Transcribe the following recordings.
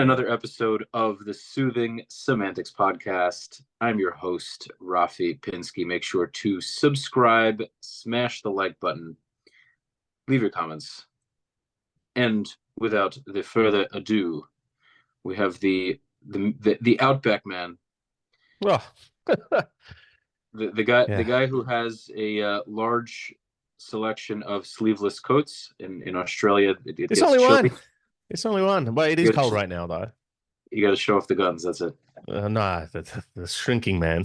another episode of the Soothing Semantics podcast. I'm your host, Rafi Pinsky. Make sure to subscribe, smash the like button, leave your comments. And without the further ado, we have the Outback man. Oh. the guy who has a large selection of sleeveless coats in Australia. It's only one. It's only one. But it is cold right now, though. You got to show off the guns. That's it. No, the shrinking man.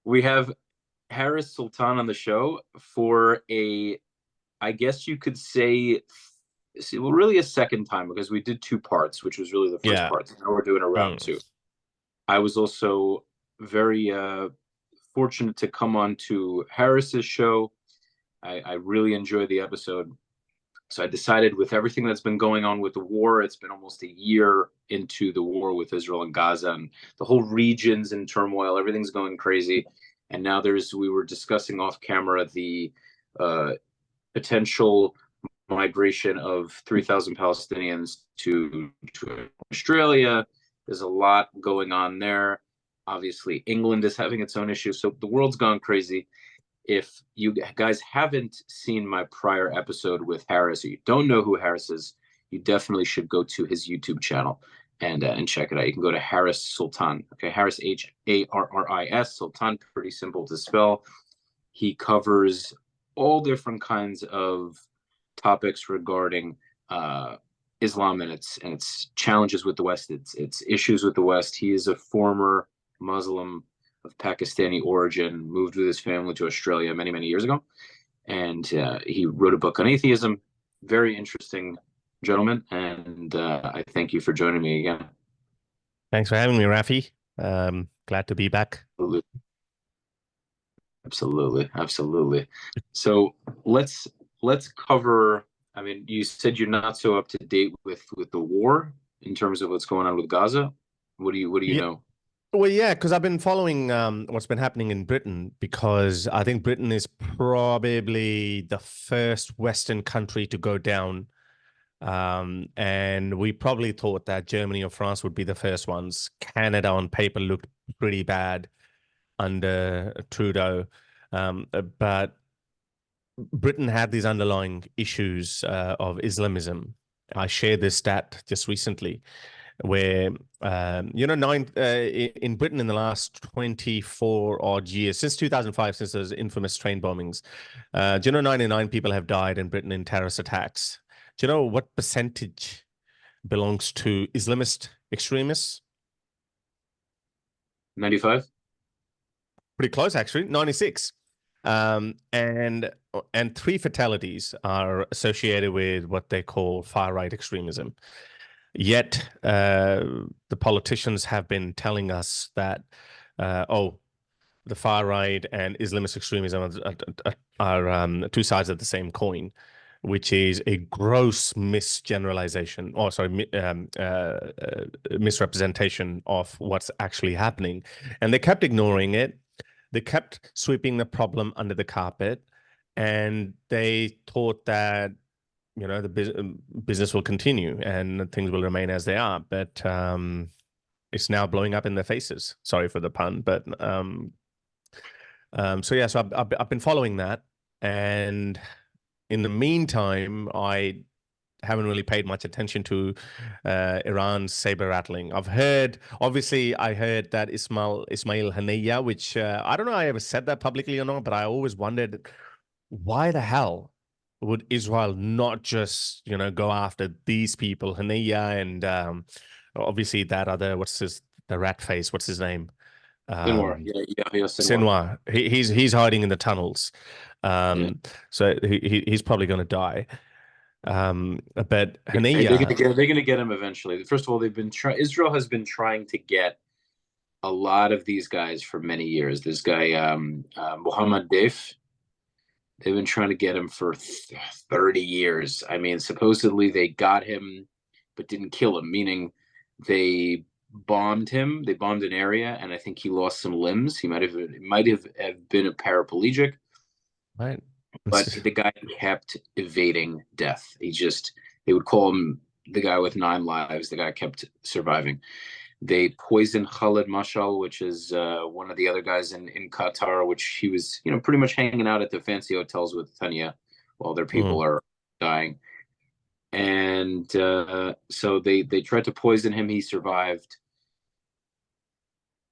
We have Harris Sultan on the show for I guess you could say, really a second time, because we did two parts, which was really the first part. So now we're doing a round two. I was also very fortunate to come on to Harris's show. I really enjoyed the episode. So I decided, with everything that's been going on with the war, it's been almost a year into the war with Israel and Gaza, and the whole region's in turmoil. Everything's going crazy. And now we were discussing off camera the potential migration of 3,000 Palestinians to Australia. There's a lot going on there. Obviously, England is having its own issues. So the world's gone crazy. If you guys haven't seen my prior episode with Harris, or you don't know who Harris is, you definitely should go to his YouTube channel and check it out. You can go to Harris Sultan. Okay, Harris, Harris, Sultan, pretty simple to spell. He covers all different kinds of topics regarding Islam and its challenges with the West, its issues with the West. He is a former Muslim of Pakistani origin, moved with his family to Australia many, many years ago. And he wrote a book on atheism. Very interesting gentleman. And I thank you for joining me again. Thanks for having me, Rafi. Glad to be back. Absolutely. So let's cover, I mean, you said you're not so up to date with the war in terms of what's going on with Gaza. What do you know? Well, yeah, because I've been following what's been happening in Britain, because I think Britain is probably the first Western country to go down. And we probably thought that Germany or France would be the first ones. Canada on paper looked pretty bad under Trudeau. But Britain had these underlying issues of Islamism. I shared this stat just recently, where in Britain in the last 24 odd years, since 2005, since those infamous train bombings, 99 people have died in Britain in terrorist attacks. Do you know what percentage belongs to Islamist extremists? 95. Pretty close, actually. 96. And 3 fatalities are associated with what they call far-right extremism. Yet the politicians have been telling us that, the far right and Islamist extremism are two sides of the same coin, which is a gross misrepresentation of what's actually happening. And they kept ignoring it. They kept sweeping the problem under the carpet, and they thought that the business will continue and things will remain as they are, but it's now blowing up in their faces. Sorry for the pun, but so I've been following that, and in the meantime, I haven't really paid much attention to Iran's saber rattling. I heard that Ismail Haniyeh, which I don't know I ever said that publicly or not, but I always wondered, why the hell would Israel not just, go after these people, Haniyeh, and obviously that other, the rat face, what's his name? Sinwar. Sinwar. He's hiding in the tunnels. So he's probably going to die. But Haniyeh, they're going to get him eventually. First of all, Israel has been trying to get a lot of these guys for many years. This guy, Mohammed Deif, they've been trying to get him for 30 years. I mean, supposedly they got him, but didn't kill him, meaning they bombed him. They bombed an area, and I think he lost some limbs. He might have been a paraplegic. Right. But the guy kept evading death. They would call him the guy with 9 lives, the guy kept surviving. They poisoned Khalid Mashal, which is one of the other guys in Qatar, which he was, pretty much hanging out at the fancy hotels with Tanya while their people are dying. And so they tried to poison him. He survived.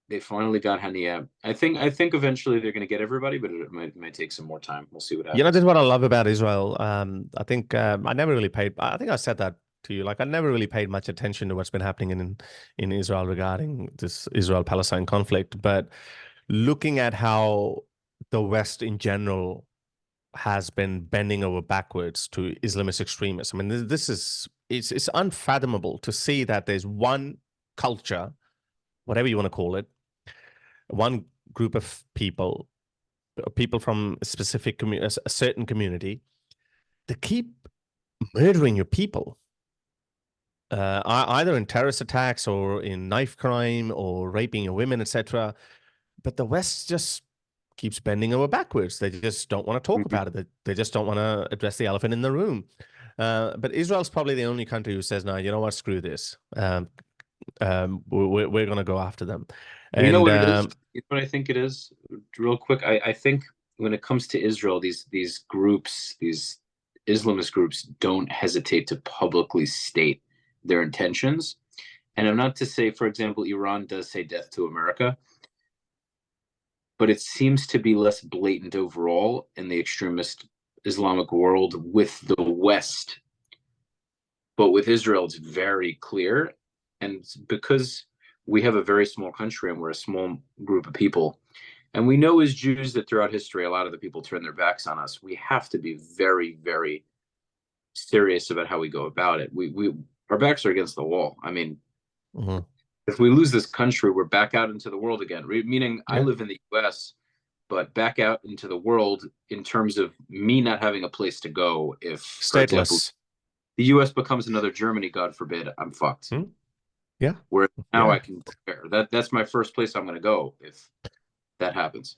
They finally got Hania. I think eventually they're going to get everybody, but it might take some more time. We'll see what happens. This is what I love about Israel. I think I never really paid. I think I said that to you. Like, I never really paid much attention to what's been happening in Israel regarding this Israel-Palestine conflict. But looking at how the West in general has been bending over backwards to Islamist extremists. I mean, it's unfathomable to see that there's one culture, whatever you want to call it, one group of people from a specific a certain community, they keep murdering your people, either in terrorist attacks or in knife crime or raping your women, etc. But the West just keeps bending over backwards. They just don't want to talk about it. They just don't want to address the elephant in the room. But Israel's probably the only country who says, no, you know what, screw this. We're going to go after them. And, you know what it is? You know what I think it is? Real quick, I think when it comes to Israel, these groups, these Islamist groups, don't hesitate to publicly state their intentions. And I'm not to say, for example, Iran does say death to America, but it seems to be less blatant overall in the extremist Islamic world with the West. But with Israel, it's very clear. And because we have a very small country and we're a small group of people, and we know as Jews that throughout history, a lot of the people turn their backs on us. We have to be very, very serious about how we go about it. Our backs are against the wall. I mean, if we lose this country, we're back out into the world again. Meaning, I live in the U.S., but back out into the world in terms of me not having a place to go. If, for example, the U.S. becomes another Germany, God forbid, I'm fucked. Yeah. Where now I can prepare. That's my first place I'm going to go if that happens.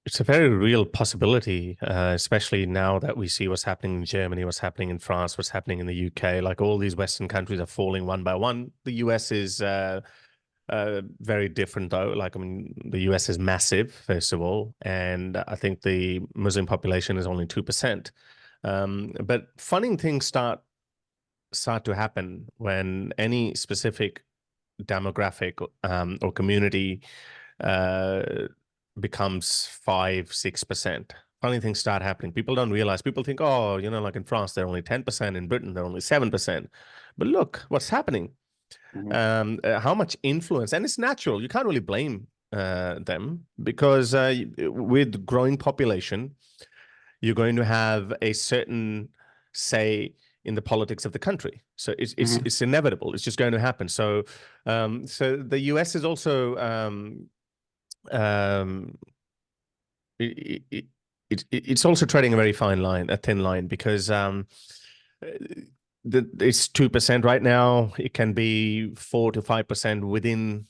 It's a very real possibility, especially now that we see what's happening in Germany, what's happening in France, what's happening in the UK. Like, all these Western countries are falling one by one. The US is very different, though. Like, I mean, the US is massive, first of all, and I think the Muslim population is only 2%. But funny things start to happen when any specific demographic or community becomes 5-6%. Funny things start happening. People don't realize. People think, oh, like in France, they're only 10%. In Britain, they're only 7%. But look what's happening. How much influence, and it's natural. You can't really blame them, because with growing population, you're going to have a certain say in the politics of the country. So it's inevitable. It's just going to happen. So the US is also it's also treading a very fine line, a thin line, because it's 2% right now. It can be 4 to 5% within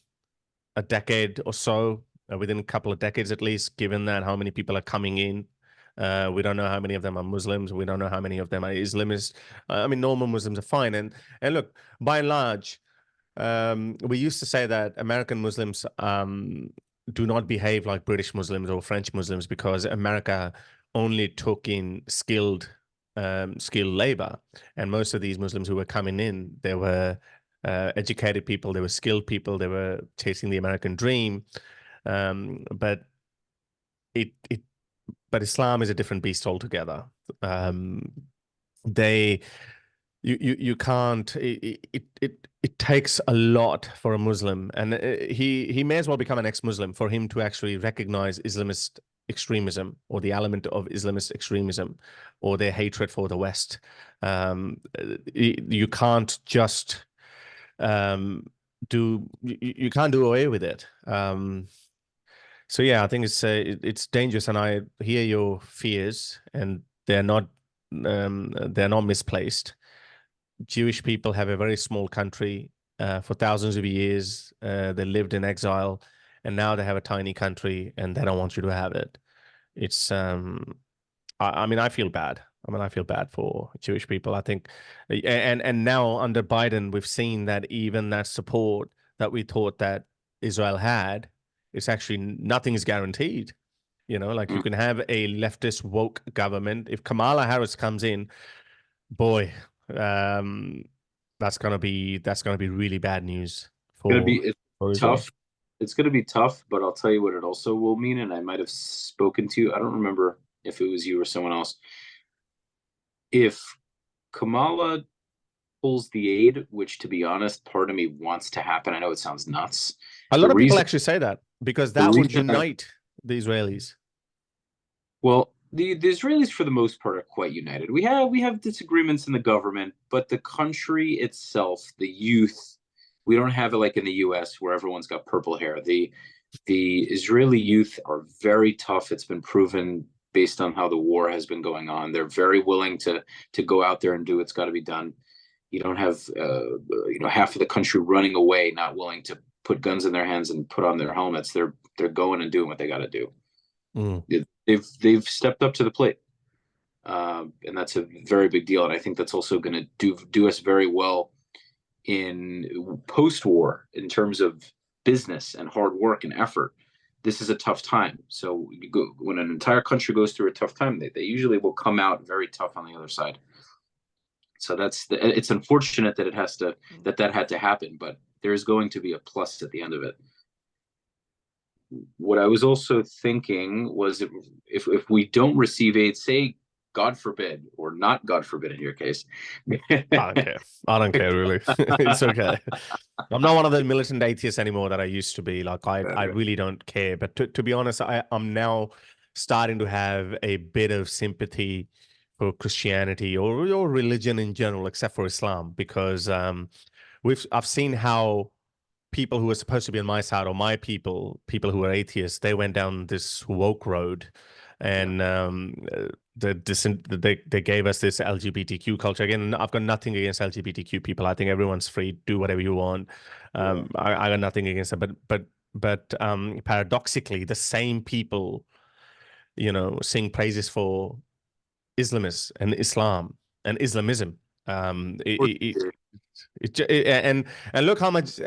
a decade or so, within a couple of decades at least, given that how many people are coming in. We don't know how many of them are Muslims. We don't know how many of them are Islamists. I mean, normal Muslims are fine. And look, by and large, we used to say that American Muslims do not behave like British Muslims or French Muslims because America only took in skilled labor. And most of these Muslims who were coming in, they were educated people, they were skilled people, they were chasing the American dream. But Islam is a different beast altogether. You can't. It takes a lot for a Muslim, and he may as well become an ex-Muslim for him to actually recognize Islamist extremism, or the element of Islamist extremism, or their hatred for the West. You can't just you can't do away with it. So yeah, I think it's dangerous, and I hear your fears, and they're not misplaced. Jewish people have a very small country for thousands of years. They lived in exile, and now they have a tiny country, and they don't want you to have it. It's I mean, I feel bad. I mean, I feel bad for Jewish people. I think, and now under Biden, we've seen that even that support that we thought that Israel had, it's actually nothing is guaranteed. You know, like you can have a leftist woke government. If Kamala Harris comes in, boy, that's gonna be really bad news It's for Israel. tough. It's going to be tough, but I'll tell you what it also will mean. And I might have spoken to you. I don't remember if it was you or someone else. If Kamala pulls the aid, which to be honest, part of me wants to happen. I know it sounds nuts. A lot of people actually say that because that would unite the Israelis. Well, the Israelis, for the most part, are quite united. We have disagreements in the government, but the country itself, the youth, we don't have it like in the U.S. where everyone's got purple hair. The Israeli youth are very tough. It's been proven based on how the war has been going on. They're very willing to go out there and do what's got to be done. You don't have half of the country running away, not willing to put guns in their hands and put on their helmets. They're going and doing what they got to do. They've stepped up to the plate, and that's a very big deal. And I think that's also going to do us very well in post-war in terms of business and hard work and effort. This is a tough time. So when an entire country goes through a tough time, they usually will come out very tough on the other side. So it's unfortunate that that had to happen, but there is going to be a plus at the end of it. What I was also thinking was if we don't receive aid, say God forbid, or not God forbid in your case. I don't care. I don't care really. It's okay. I'm not one of those militant atheists anymore that I used to be. Like I really don't care. But to be honest, I'm now starting to have a bit of sympathy for Christianity or religion in general, except for Islam, because I've seen how people who are supposed to be on my side, or my people who are atheists, they went down this woke road, and they gave us this LGBTQ culture. Again, I've got nothing against LGBTQ people. I think everyone's free, do whatever you want. I got nothing against it. But paradoxically, the same people, sing praises for Islamists and Islam and Islamism. And look how much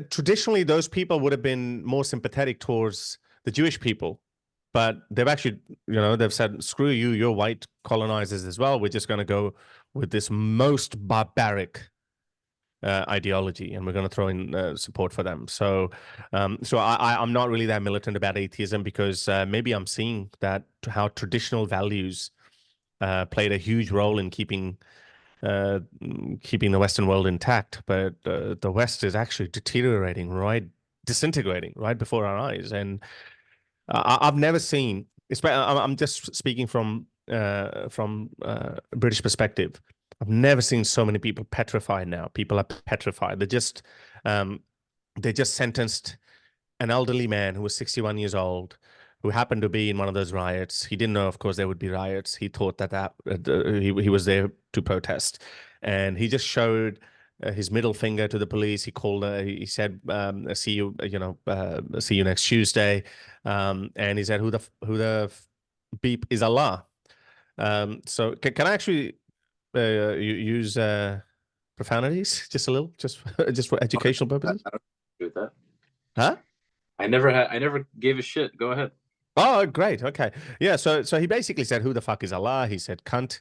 traditionally those people would have been more sympathetic towards the Jewish people, but they've actually they've said, screw you, you're white colonizers as well, we're just going to go with this most barbaric ideology, and we're going to throw in support for them. So I'm not really that militant about atheism, because maybe I'm seeing that how traditional values played a huge role in keeping the Western world intact, but the West is actually disintegrating right before our eyes. And I've never seen, I'm just speaking from British perspective, I've never seen so many people petrified now. People are petrified. They just sentenced an elderly man who was 61 years old, who happened to be in one of those riots. He didn't know, of course, there would be riots. He thought that he was there to protest, and he just showed his middle finger to the police. He called. He said, "See you, see you next Tuesday," and he said, "Who the beep is Allah?" So can I actually use profanities just a little, just for educational purposes? I don't agree with that. Huh? I never gave a shit. Go ahead. Oh, great. Okay. Yeah. So he basically said, "Who the fuck is Allah?" He said, "Cunt,"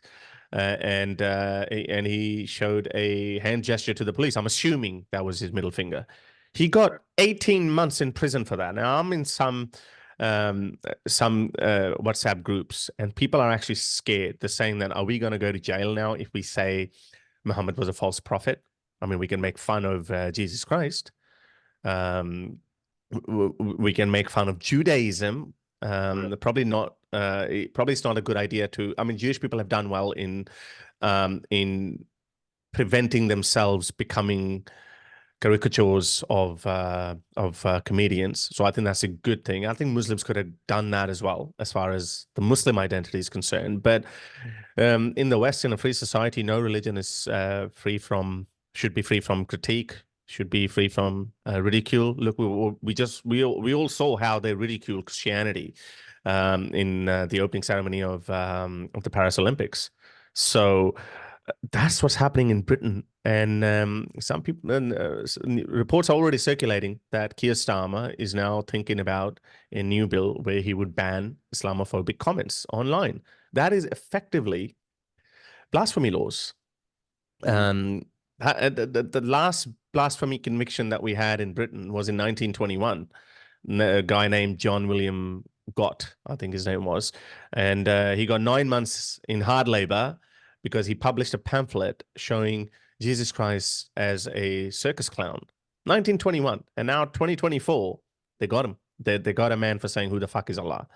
and he showed a hand gesture to the police. I'm assuming that was his middle finger. He got 18 months in prison for that. Now I'm in some WhatsApp groups, and people are actually scared. They're saying that, are we going to go to jail now if we say Muhammad was a false prophet? I mean, we can make fun of Jesus Christ. We can make fun of Judaism. Probably not. Probably it's not a good idea to. I mean, Jewish people have done well in preventing themselves becoming caricatures of comedians. So I think that's a good thing. I think Muslims could have done that as well, as far as the Muslim identity is concerned. But in the West, in a free society, no religion is should be free from critique, should be free from ridicule. Look, we all saw how they ridicule Christianity. in the opening ceremony of the Paris Olympics. So that's what's happening in Britain. And some people, reports are already circulating that Keir Starmer is now thinking about a new bill where he would ban Islamophobic comments online. That is effectively blasphemy laws. The last blasphemy conviction that we had in Britain was in 1921. A guy named John William Gott, I think his name was, and he got 9 months in hard labor because he published a pamphlet showing Jesus Christ as a circus clown. 1921, and now 2024, they got him. They got a man for saying, "Who the fuck is Allah?"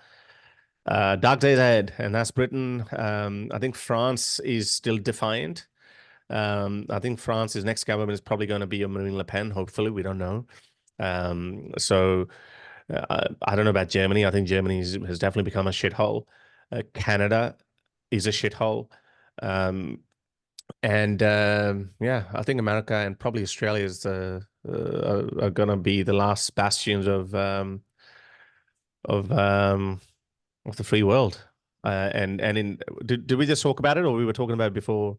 Dark days ahead, and that's Britain. I think France is still defiant. I think France's next government is probably going to be a Marine Le Pen. Hopefully, we don't know. So I don't know about Germany. I think Germany has definitely become a shithole. Canada is a shithole. Yeah, I think America and probably Australia is are going to be the last bastions of the free world. Did we just talk about it, or we were talking about it before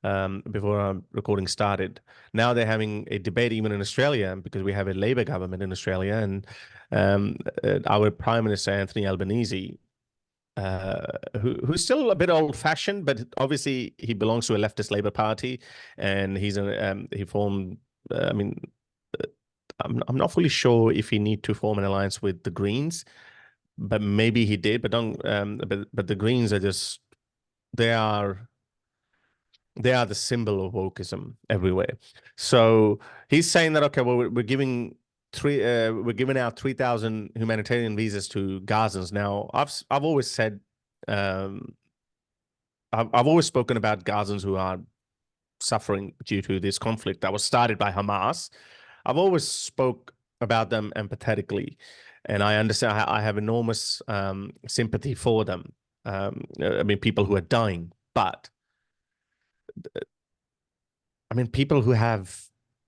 our recording started? Now they're having a debate even in Australia because we have a Labor government in Australia, and our Prime Minister Anthony Albanese, who's still a bit old-fashioned, but obviously he belongs to a leftist Labor Party, and he formed. I'm not fully sure if he need to form an alliance with the Greens, but maybe he did. But don't. But the Greens are just they are the symbol of wokeism everywhere. So he's saying that, okay, well, we're giving out 3,000 humanitarian visas to Gazans. Now, I've always said, I've always spoken about Gazans who are suffering due to this conflict that was started by Hamas. I've always spoke about them empathetically, and I understand. I have enormous sympathy for them. I mean, people who are dying, but I mean, people who have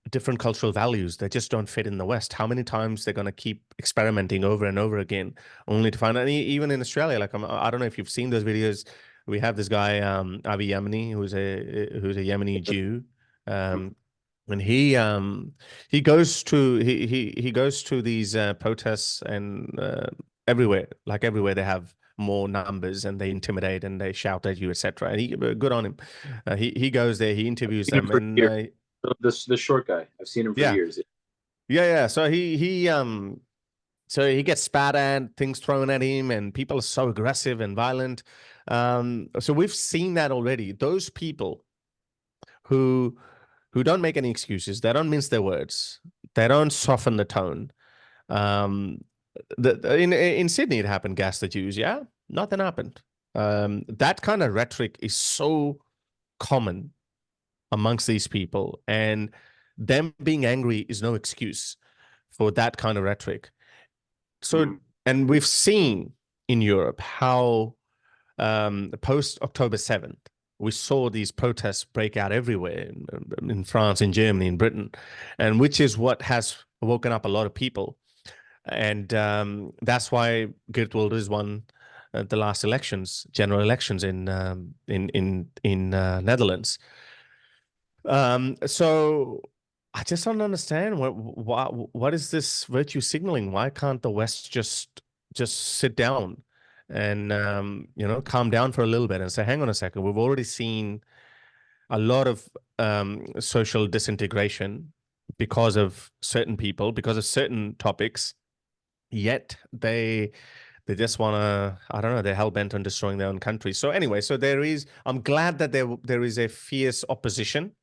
different cultural values, they just don't fit in the West. How many times they're going to keep experimenting over and over again, only to find out? Even in Australia, like I don't know if you've seen those videos. We have this guy, Avi Yemeni, who's a Yemeni Jew, and he goes to he goes to these protests and everywhere, like everywhere they have more numbers and they intimidate and they shout at you, etc. And he good on him. He goes there, he interviews them, and the short guy. I've seen him for years. Yeah. So he gets spat at, things thrown at him, and people are so aggressive and violent. So we've seen that already. Those people who don't make any excuses, they don't mince their words, they don't soften the tone. In Sydney, it happened. Gas the Jews. Yeah, nothing happened. That kind of rhetoric is so common amongst these people, and them being angry is no excuse for that kind of rhetoric. So, and we've seen in Europe how post October 7th, we saw these protests break out everywhere in France, in Germany, in Britain, and which is what has woken up a lot of people. And that's why Geert Wilders won the last elections, general elections in Netherlands. So I just don't understand what is this virtue signaling? Why can't the West just sit down and calm down for a little bit and say, hang on a second, we've already seen a lot of social disintegration because of certain people, because of certain topics, yet they just want to, I don't know, they're hell-bent on destroying their own country. So anyway, so I'm glad that there is a fierce opposition,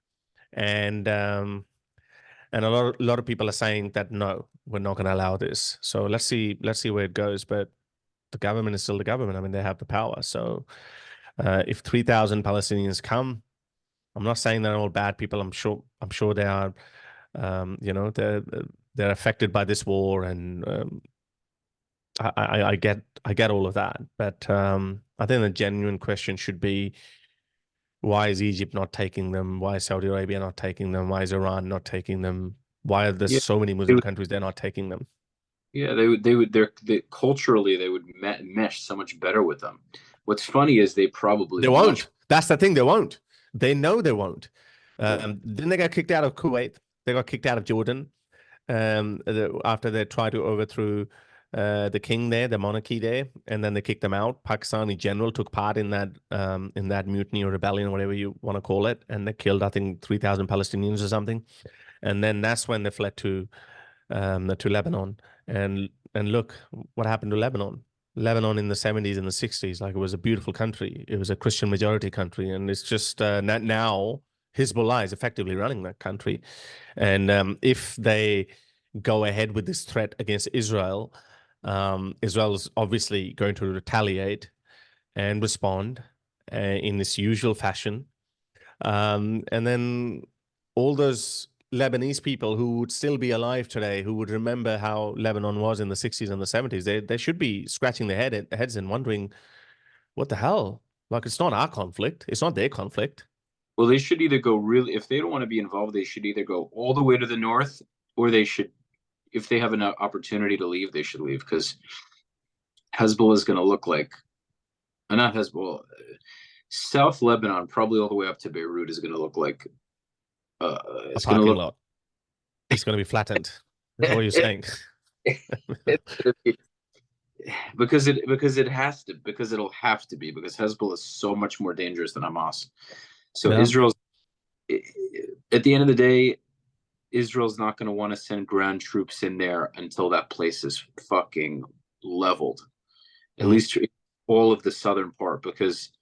and a lot of people are saying that no, we're not going to allow this. So let's see where it goes. But the government is still the government. I mean, they have the power. So if 3,000 Palestinians come, I'm not saying they're all bad people. I'm sure they are. They're affected by this war, and I get all of that. But I think the genuine question should be, why is Egypt not taking them? Why is Saudi Arabia not taking them? Why is Iran not taking them? Why are there so many Muslim countries they're not taking them? Yeah, they culturally they would mesh so much better with them. What's funny is they probably They much. won't. That's the thing. They won't. They know they won't. Yeah. Then they got kicked out of Kuwait. They got kicked out of Jordan. After they tried to overthrow the king there, the monarchy there, and then they kicked them out. Pakistani general took part in that mutiny or rebellion, whatever you want to call it, and they killed, I think, 3,000 Palestinians or something. And then that's when they fled to Lebanon. And look what happened to Lebanon. Lebanon in the 70s and the 60s, like it was a beautiful country. It was a Christian majority country, and it's just now Hezbollah is effectively running that country. And if they go ahead with this threat against Israel, Israel's obviously going to retaliate and respond in its usual fashion. And then all those Lebanese people who would still be alive today, who would remember how Lebanon was in the 60s and the 70s, they should be scratching their heads and wondering, what the hell? Like, it's not our conflict. It's not their conflict. Well, they should either go really, if they don't want to be involved, they should either go all the way to the north, or they should, if they have an opportunity to leave, they should leave because Hezbollah is going to look like, not Hezbollah, South Lebanon, probably all the way up to Beirut, is going to look like, uh, A it's going to parking look. lot. It's going to be flattened. That's what you're saying. Because it has to, because it'll have to be, because Hezbollah is so much more dangerous than Hamas. So Yeah. Israel's, at the end of the day, Israel's not going to want to send ground troops in there until that place is fucking leveled. At least all of the southern part, because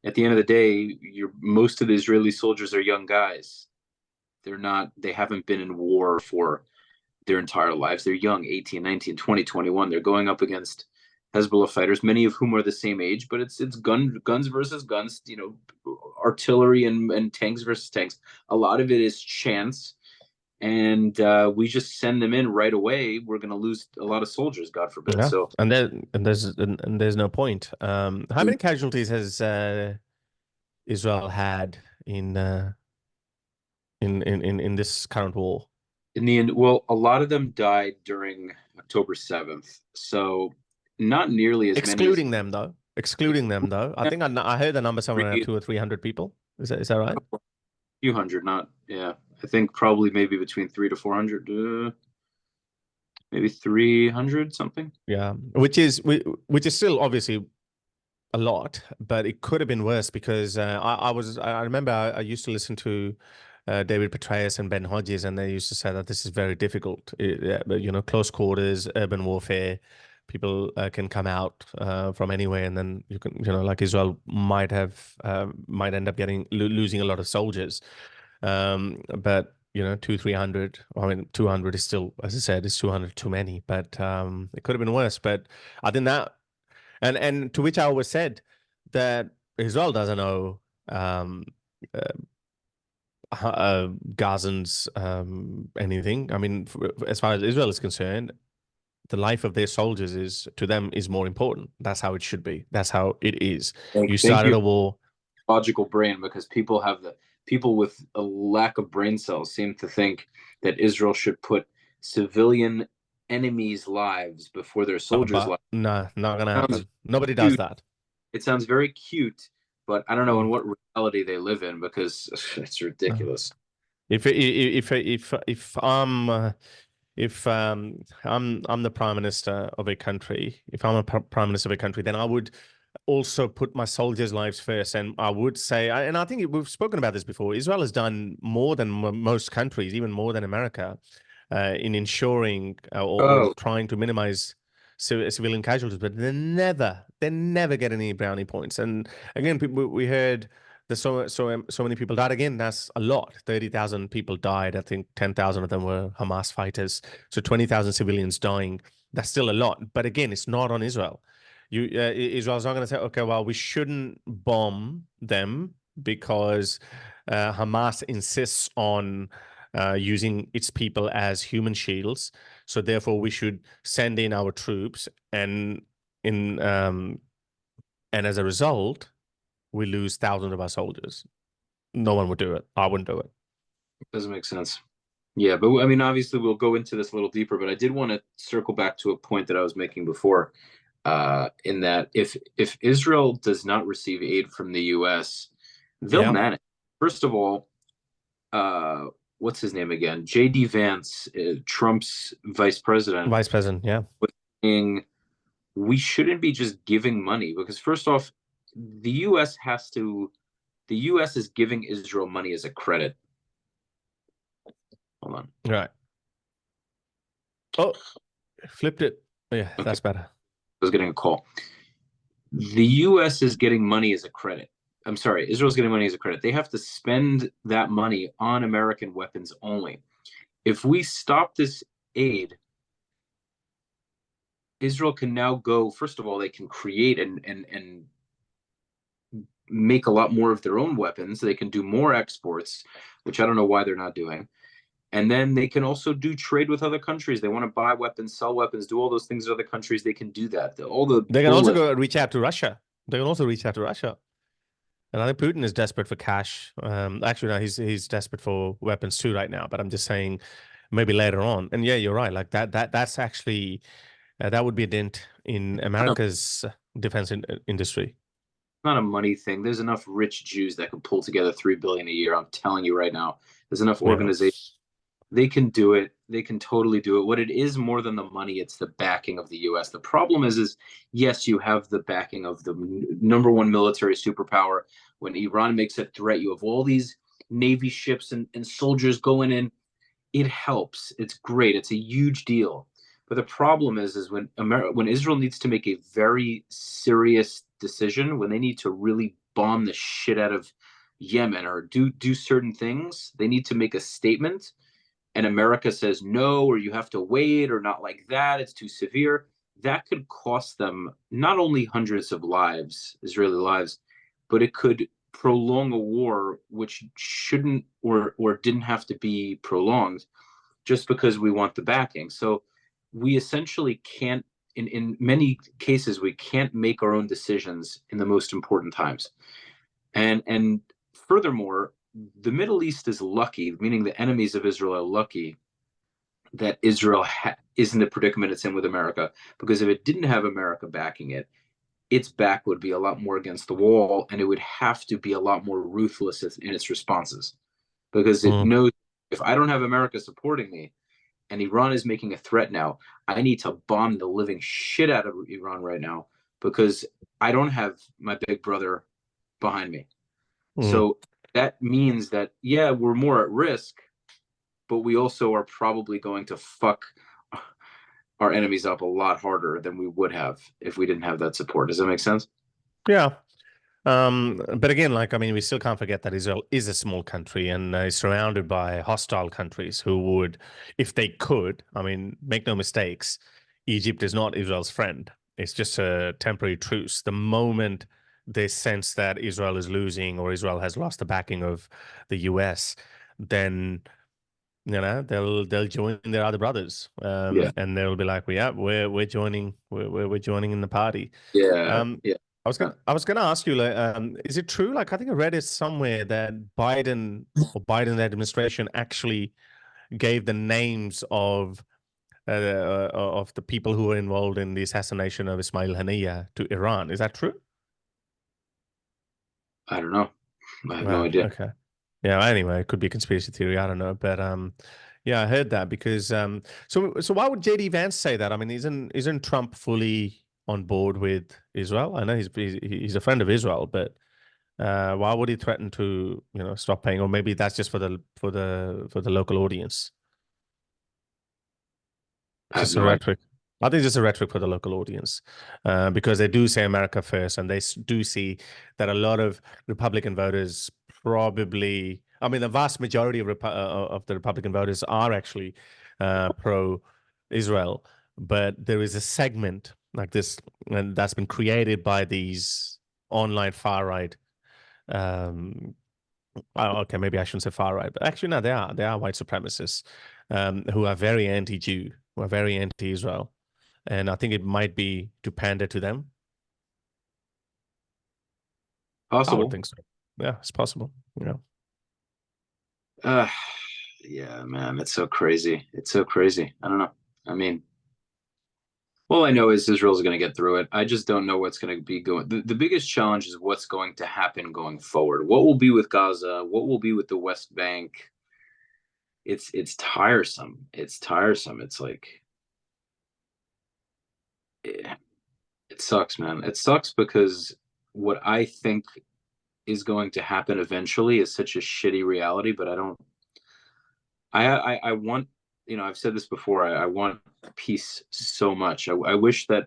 at the end of the day, most of the Israeli soldiers are young guys. They haven't been in war for their entire lives. They're young, 18, 19, 20, 21. They're going up against Hezbollah fighters, many of whom are the same age, but it's guns versus guns, artillery and tanks versus tanks. A lot of it is chance, and we just send them in right away. We're going to lose a lot of soldiers, God forbid. Yeah. So, And there's no point. How many casualties has Israel had in this current war? in the end, well, a lot of them died during October 7th, so not nearly as many as. Excluding them, though. Excluding them, though. I think I heard the number somewhere around 200 or 300 people. Is that right? A few hundred, not, yeah. I think probably maybe between 300 to 400, maybe 300 something. Yeah, which is still obviously a lot, but it could have been worse because I remember I used to listen to David Petraeus and Ben Hodges, and they used to say that this is very difficult. Close quarters, urban warfare. People can come out from anywhere, and then you can, like Israel might end up losing a lot of soldiers. But 300. I mean, 200 is still, as I said, is 200 too many. But it could have been worse. But I think that, and to which I always said that Israel doesn't know Gazans anything. I mean, as far as Israel is concerned, the life of their soldiers is more important. That's how it should be. That's how it is. You Thank started you. a war. Logical brain, because people with a lack of brain cells seem to think that Israel should put civilian enemies' lives before their soldiers' But lives. no, not gonna Sounds happen. Nobody does cute. that. It sounds very cute, but I don't know in Mm. what reality they live in, because it's No. ridiculous. If I'm the prime minister of a country, if I'm a prime minister of a country, then I would also put my soldiers' lives first, and I would say, and I think we've spoken about this before. Israel has done more than most countries, even more than America, in ensuring or Oh, trying to minimize civilian casualties, but they never get any brownie points. And again, we heard there's so many people died. Again, that's a lot. 30,000 people died. I think 10,000 of them were Hamas fighters. So 20,000 civilians dying. That's still a lot. But again, it's not on Israel. Israel's not going to say, okay, well, we shouldn't bomb them because Hamas insists on using its people as human shields. So therefore, we should send in our troops, and as a result, we lose thousands of our soldiers. No one would do it. I wouldn't do it. doesn't make sense. Yeah, but I mean, obviously, we'll go into this a little deeper. But I did want to circle back to a point that I was making before, in that if Israel does not receive aid from the U.S., they'll Yeah, manage. First of all, what's his name again? J.D. Vance, Trump's vice president, vice president. Yeah, was saying we shouldn't be just giving money because first off, the U.S. has to. The U.S. is giving Israel money as a credit. Hold on. right. Oh, flipped it. Yeah, Okay, that's better. I was getting a call. The U.S. is getting money as a credit. I'm sorry, Israel's getting money as a credit. They have to spend that money on American weapons only. If we stop this aid, Israel can now go, first of all, they can create and make a lot more of their own weapons. They can do more exports, which I don't know why they're not doing. And then they can also do trade with other countries. They want to buy weapons, sell weapons, do all those things in other countries. They can do that. All the They can also bullets. go reach out to Russia. They can also reach out to Russia. And I think Putin is desperate for cash. Actually, no, he's desperate for weapons too right now. But I'm just saying, maybe later on. And yeah, you're right. Like that's actually that would be a dent in America's defense industry. Not a money thing. There's enough rich Jews that can pull together 3 billion a year. I'm telling you right now. There's enough Yeah. organization. They can do it. They can totally do it. What it is more than the money, it's the backing of the U.S. The problem is yes, you have the backing of the number one military superpower. When Iran makes a threat, you have all these Navy ships and soldiers going in. It helps. It's great. It's a huge deal. But the problem is when Israel needs to make a very serious decision, when they need to really bomb the shit out of Yemen or do certain things, they need to make a statement and America says no, or you have to wait, or not like that, it's too severe, that could cost them not only hundreds of lives, Israeli lives, but it could prolong a war which shouldn't or didn't have to be prolonged just because we want the backing. So we essentially can't, in many cases, we can't make our own decisions in the most important times. And furthermore, the Middle East is lucky, meaning the enemies of Israel are lucky that Israel is in the predicament it's in with America. Because if it didn't have America backing it, its back would be a lot more against the wall, and it would have to be a lot more ruthless in its responses. Because it Mm. knows if I don't have America supporting me, and Iran is making a threat now, I need to bomb the living shit out of Iran right now because I don't have my big brother behind me. Mm. So that means that, yeah, we're more at risk, but we also are probably going to fuck our enemies up a lot harder than we would have if we didn't have that support. Does that make sense? Yeah. But again, like, I mean, we still can't forget that Israel is a small country and is surrounded by hostile countries who would, if they could, I mean, make no mistakes, Egypt is not Israel's friend. It's just a temporary truce. The moment they sense that Israel is losing or Israel has lost the backing of the US, then they'll join their other brothers, Yeah. and they'll be like, well, yeah, we're joining, we're joining in the party. Yeah. Um, Yeah. I was gonna ask you, like, is it true? Like, I think I read it somewhere that Biden or Biden administration actually gave the names of the people who were involved in the assassination of Ismail Haniyeh to Iran. Is that true? I don't know. I have no Wow. idea. Okay. Yeah. Anyway, it could be a conspiracy theory. I don't know, but yeah, I heard that because so why would JD Vance say that? I mean, isn't Trump fully on board with Israel? I know he's a friend of Israel, but why would he threaten to stop paying? Or maybe that's just for the local audience. I It's have just a no idea. rhetoric. I think it's just a rhetoric for the local audience, because they do say America first, and they do see that a lot of Republican voters probably, I mean, the vast majority of the Republican voters are actually pro-Israel, but there is a segment like this, and that's been created by these online far right. Um, okay, maybe I shouldn't say far right, but actually, no, they are white supremacists, who are very anti-Jew, who are very anti-Israel, and I think it might be to pander to them. I would Possible. think so. Yeah, it's possible. Yeah. Uh, Yeah, man, it's so crazy. It's so crazy. I don't know. I mean, all I know is Israel's going to get through it. I just don't know what's going to be going. The biggest challenge is what's going to happen going forward. What will be with Gaza? What will be with the West Bank? It's tiresome. It's tiresome. It's like eh, it sucks, man. It sucks because what I think is going to happen eventually is such a shitty reality, but I don't. I want, I've said this before. I want peace so much. I wish that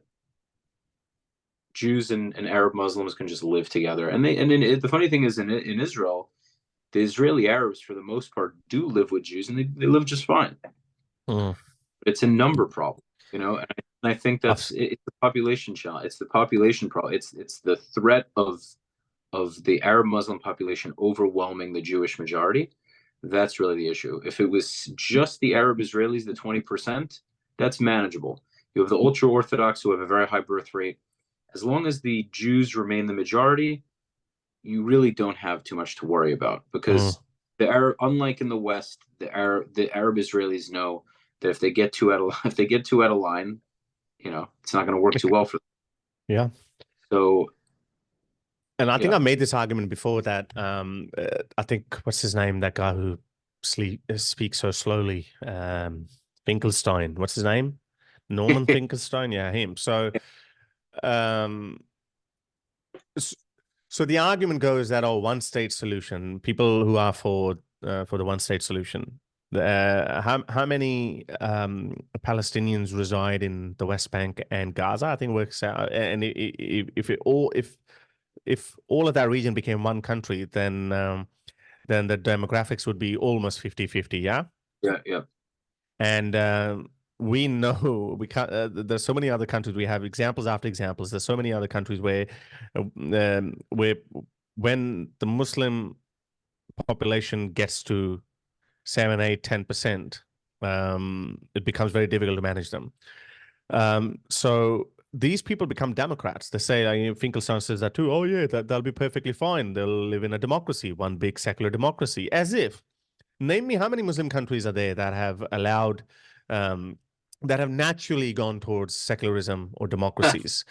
Jews and Arab Muslims can just live together. And the funny thing is, in Israel, the Israeli Arabs, for the most part, do live with Jews, and they live just fine. Mm. It's a number problem, and I think that's it's the population challenge. It's the population problem. It's the threat of the Arab Muslim population overwhelming the Jewish majority. That's really the issue. If it was just the Arab Israelis, the 20%, that's manageable. You have the ultra Orthodox who have a very high birth rate. As long as the Jews remain the majority, you really don't have too much to worry about because the Arab, unlike in the West, the Arab Israelis know that if they get too out of line, it's not going to work too well for them. Yeah. So, and I think I made this argument before that I think what's his name, that guy who speaks so slowly, Finkelstein. What's his name? Norman Finkelstein. Yeah, him. So, so the argument goes that one state solution. People who are for the one state solution. How many Palestinians reside in the West Bank and Gaza? I think works out. And if all of that region became one country, then the demographics would be almost 50-50. Yeah. Yeah. And we know we can't. There's so many other countries. We have examples after examples. There's so many other countries where when the Muslim population gets to 7, 8, 10%, it becomes very difficult to manage them. So these people become Democrats. They say, Finkelstein says that too. Oh yeah, that'll be perfectly fine. They'll live in a democracy, one big secular democracy. As if, name me how many Muslim countries are there that have allowed, that have naturally gone towards secularism or democracies?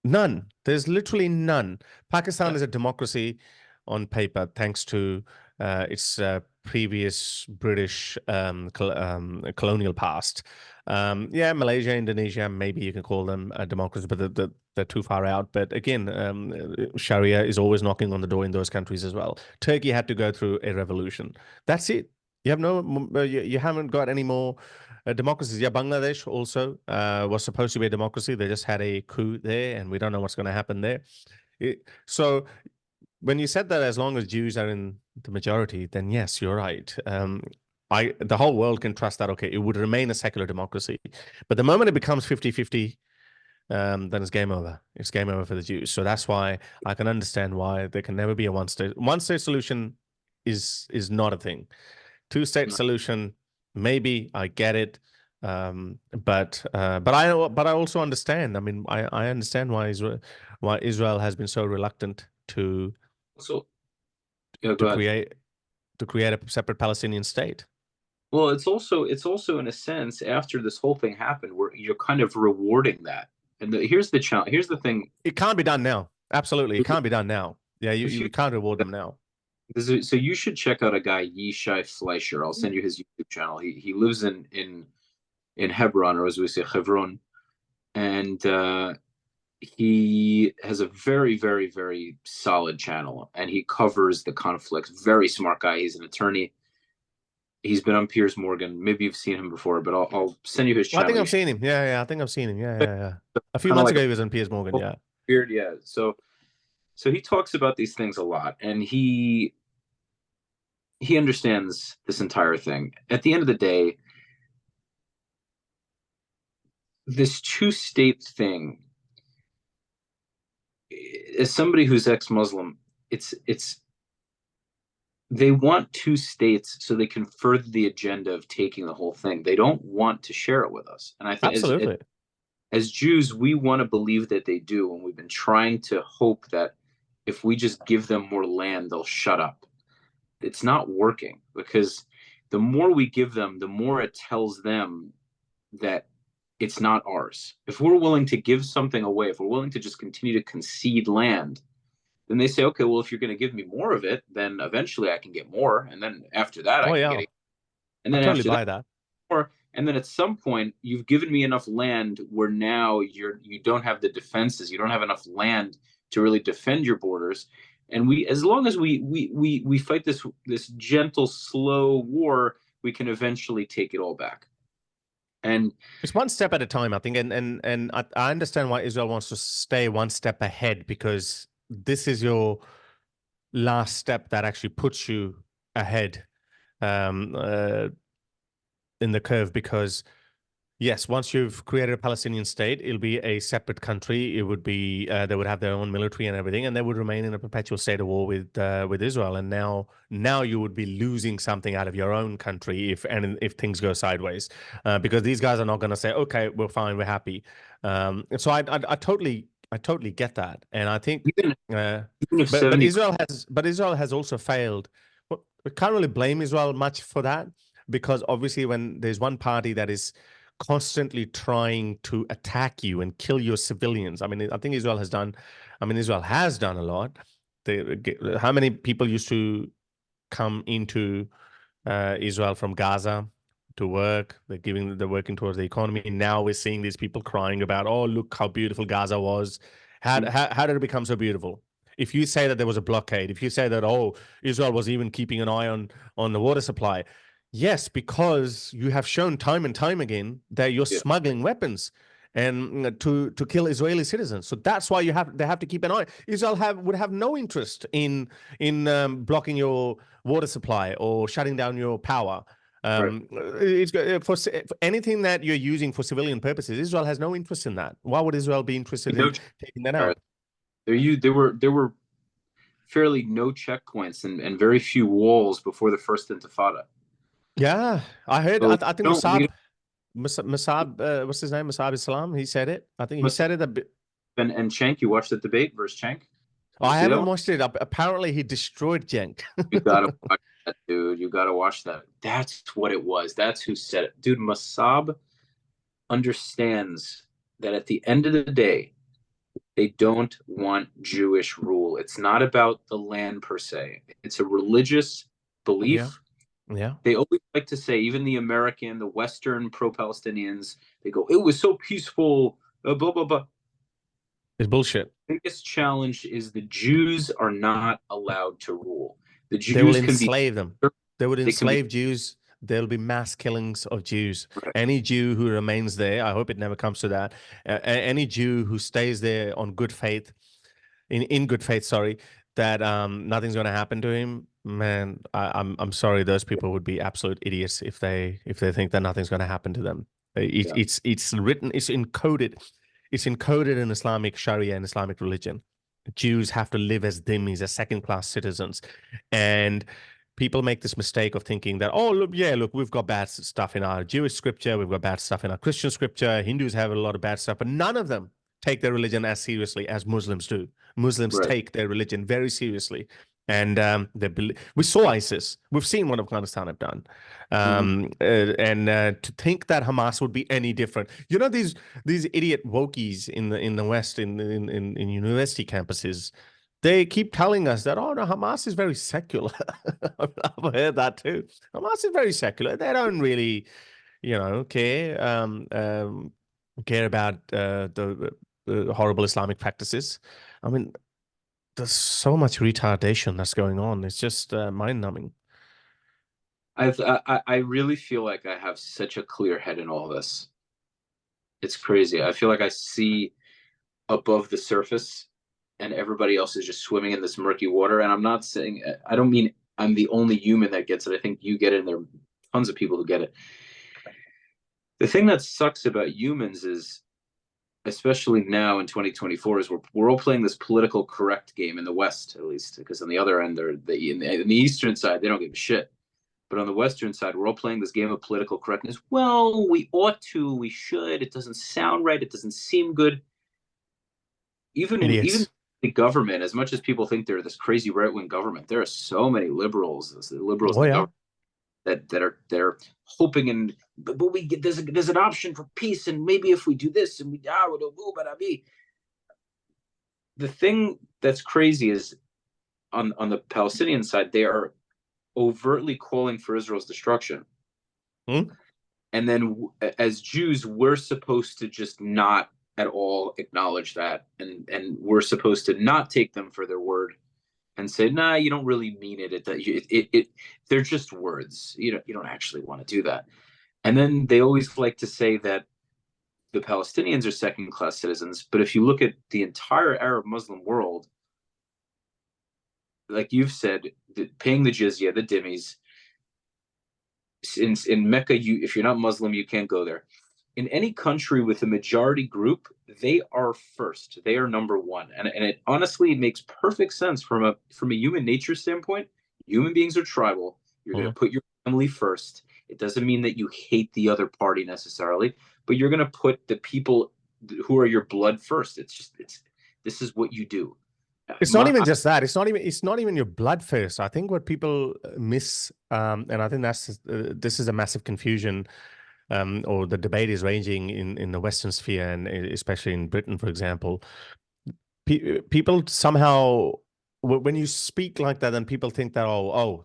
None. There's literally none. Pakistan is a democracy on paper, thanks to its previous British colonial past. Malaysia, Indonesia, maybe you can call them a democracy, but they're too far out. But again, Sharia is always knocking on the door in those countries as well. Turkey had to go through a revolution. That's it. You have you haven't got any more democracies. Yeah, Bangladesh also was supposed to be a democracy. They just had a coup there, and we don't know what's going to happen there. So when you said that as long as Jews are in the majority, then yes, you're right. The whole world can trust that, okay, it would remain a secular democracy. But the moment it becomes 50-50, then it's game over. It's game over for the Jews. So that's why I can understand why there can never be a one-state solution is not a thing. Two-state solution, maybe, I get it. But I also understand. I mean, I understand why Israel has been so reluctant to create a separate Palestinian state. Well, it's also in a sense, after this whole thing happened, where you're kind of rewarding that. And here's the challenge. Here's the thing. It can't be done now. Absolutely, it can't be done now. Yeah, you can't reward them now. So you should check out a guy, Yishai Fleischer. I'll send you his YouTube channel. He lives in Hebron, or as we say, Hebron, and he has a very, very, very solid channel, and he covers the conflicts. Very smart guy. He's an attorney. He's been on Piers Morgan. Maybe you've seen him before, but I'll send you his channel. I think I've seen him. Yeah, I think I've seen him. Yeah. A few months ago, he was on Piers Morgan. Yeah. Weird. Yeah. So he talks about these things a lot, and he understands this entire thing. At the end of the day, this two-state thing, as somebody who's ex-Muslim, it's they want two states so they can further the agenda of taking the whole thing. They don't want to share it with us. And I think absolutely, as Jews, we want to believe that they do, and we've been trying to hope that if we just give them more land, they'll shut up. It's not working, because the more we give them, the more it tells them that it's not ours. If we're willing to give something away, if we're willing to just continue to concede land, then they say, okay, well, if you're going to give me more of it, then eventually I can get more. And then after that, I Oh can yeah, get it. And I then totally after buy that, that. more. And then at some point, you've given me enough land where now you don't have the defenses. You don't have enough land to really defend your borders. And as long as we fight this gentle, slow war, we can eventually take it all back. And it's one step at a time, I think, and I understand why Israel wants to stay one step ahead, because this is your last step that actually puts you ahead um, uh, in the curve. Because yes, once you've created a Palestinian state, it'll be a separate country. It would be they would have their own military and everything, and they would remain in a perpetual state of war with Israel. And now you would be losing something out of your own country if things go sideways, because these guys are not going to say, okay, we're fine, we're happy. So I totally get that, and I think, even if but 70, Israel has also failed. Well, we can't really blame Israel much for that, because obviously when there's one party that is constantly trying to attack you and kill your civilians. I mean, I think Israel has done a lot. How many people used to come into Israel from Gaza to work? They're working towards the economy. And now we're seeing these people crying about, oh, look how beautiful Gaza was. How did it become so beautiful? If you say that there was a blockade, if you say that, oh, Israel was even keeping an eye on the water supply, yes, because you have shown time and time again that you're smuggling weapons and to kill Israeli citizens. So that's why they have to keep an eye. Israel would have no interest in blocking your water supply or shutting down your power. right. It's for anything that you're using for civilian purposes. Israel has no interest in that. Why would Israel be interested in taking that out? There were fairly no checkpoints and very few walls before the first Intifada. Yeah, I heard. So I think Musab, what's his name? Musab Islam. He said it. I think he said it a bit. And Cenk, you watched that debate versus Cenk? I haven't watched it. Apparently, he destroyed Cenk. You gotta watch that, dude. You gotta watch that. That's what it was. That's who said it, dude. Musab understands that at the end of the day, they don't want Jewish rule. It's not about the land per se. It's a religious belief. Yeah. They always like to say, even the Western pro-Palestinians, they go, it was so peaceful, blah, blah, blah. It's bullshit. The biggest challenge is the Jews are not allowed to rule. The Jews They will can enslave them. They would enslave be, Jews. There'll be mass killings of Jews. right. Any Jew who remains there, I hope it never comes to that. Any Jew who stays there on good faith, in good faith, sorry, that nothing's going to happen to him. Man, I'm sorry. Those people would be absolute idiots if they think that nothing's going to happen to them. It's written. It's encoded. It's encoded in Islamic Sharia and Islamic religion. Jews have to live as dhimmis, as second-class citizens, and people make this mistake of thinking that, oh, look, we've got bad stuff in our Jewish scripture, we've got bad stuff in our Christian scripture, Hindus have a lot of bad stuff, but none of them take their religion as seriously as Muslims do. Muslims take their religion very seriously. And we saw ISIS. We've seen what Afghanistan have done. To think that Hamas would be any different. You know, these idiot wokies in the West, in university campuses, they keep telling us that, oh, no, Hamas is very secular. I've heard that too. Hamas is very secular. They don't really, care about the horrible Islamic practices. I mean, there's so much retardation that's going on. It's just mind-numbing. I really feel like I have such a clear head in all this. It's crazy. I feel like I see above the surface and everybody else is just swimming in this murky water. And I'm not saying, I don't mean I'm the only human that gets it. I think you get it, and there are tons of people who get it. The thing that sucks about humans is, especially now in 2024, is we're all playing this political correct game in the West, at least, because on the other end, in the Eastern side, they don't give a shit. But on the Western side, we're all playing this game of political correctness. Well, we ought to, we should. It doesn't sound right. It doesn't seem good. Even the government, as much as people think they're this crazy right-wing government, there are so many liberals. Oh, yeah. that are hoping, and but we get there's an option for peace, and maybe if we do this and we the thing that's crazy is on the Palestinian side, they are overtly calling for Israel's destruction. And then as Jews, we're supposed to just not at all acknowledge that, and we're supposed to not take them for their word and say, nah, you don't really mean it. They're just words. You don't actually want to do that. And then they always like to say that the Palestinians are second-class citizens. But if you look at the entire Arab Muslim world, like you've said, paying the jizya, the dhimmis, in Mecca, if you're not Muslim, you can't go there. In any country with a majority group, they are first. They are number one, and it honestly makes perfect sense from a human nature standpoint. Human beings are tribal. You're going to put your family first. It doesn't mean that you hate the other party necessarily, but you're going to put the people who are your blood first. This is what you do. It's not even just that. It's not even your blood first. I think what people miss, and I think this is a massive confusion, or the debate is raging in the Western sphere, and especially in Britain, for example. People somehow, when you speak like that, then people think that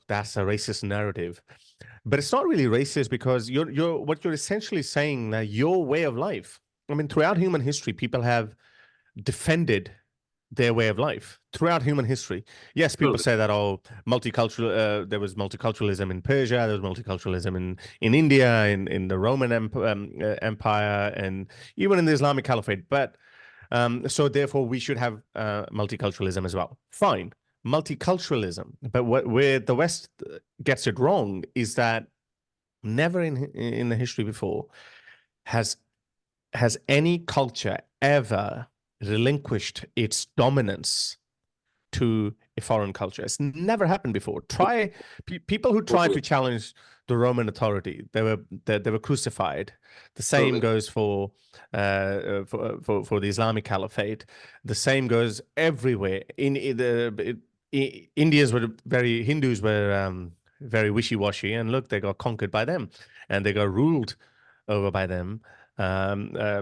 that's a racist narrative, but it's not really racist, because what you're essentially saying that your way of life. I mean, throughout human history, people have defended their way of life throughout human history. Yes, people say that multicultural. There was multiculturalism in Persia. There was multiculturalism in India, in the Roman Empire, and even in the Islamic Caliphate. But so therefore, we should have multiculturalism as well. Fine, multiculturalism. But where the West gets it wrong is that never in the history before has any culture ever relinquished its dominance to a foreign culture. It's never happened before. People who tried to challenge the Roman authority, they were crucified. The same goes for the Islamic Caliphate. The same goes everywhere. Hindus were very wishy-washy, and look, they got conquered by them, and they got ruled over by them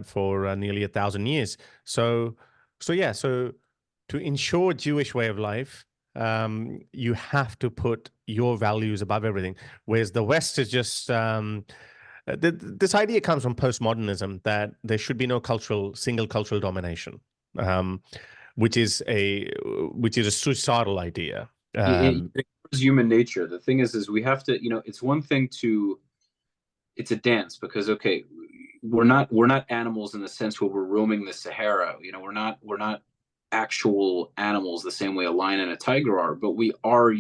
for nearly 1,000 years. So to ensure Jewish way of life, you have to put your values above everything. Whereas the West is just this idea comes from postmodernism, that there should be no single cultural domination, which is a suicidal idea. It's human nature. The thing is we have to, it's one thing it's a dance, because we're not animals in the sense where we're roaming the Sahara. We're not actual animals the same way a lion and a tiger are, but we are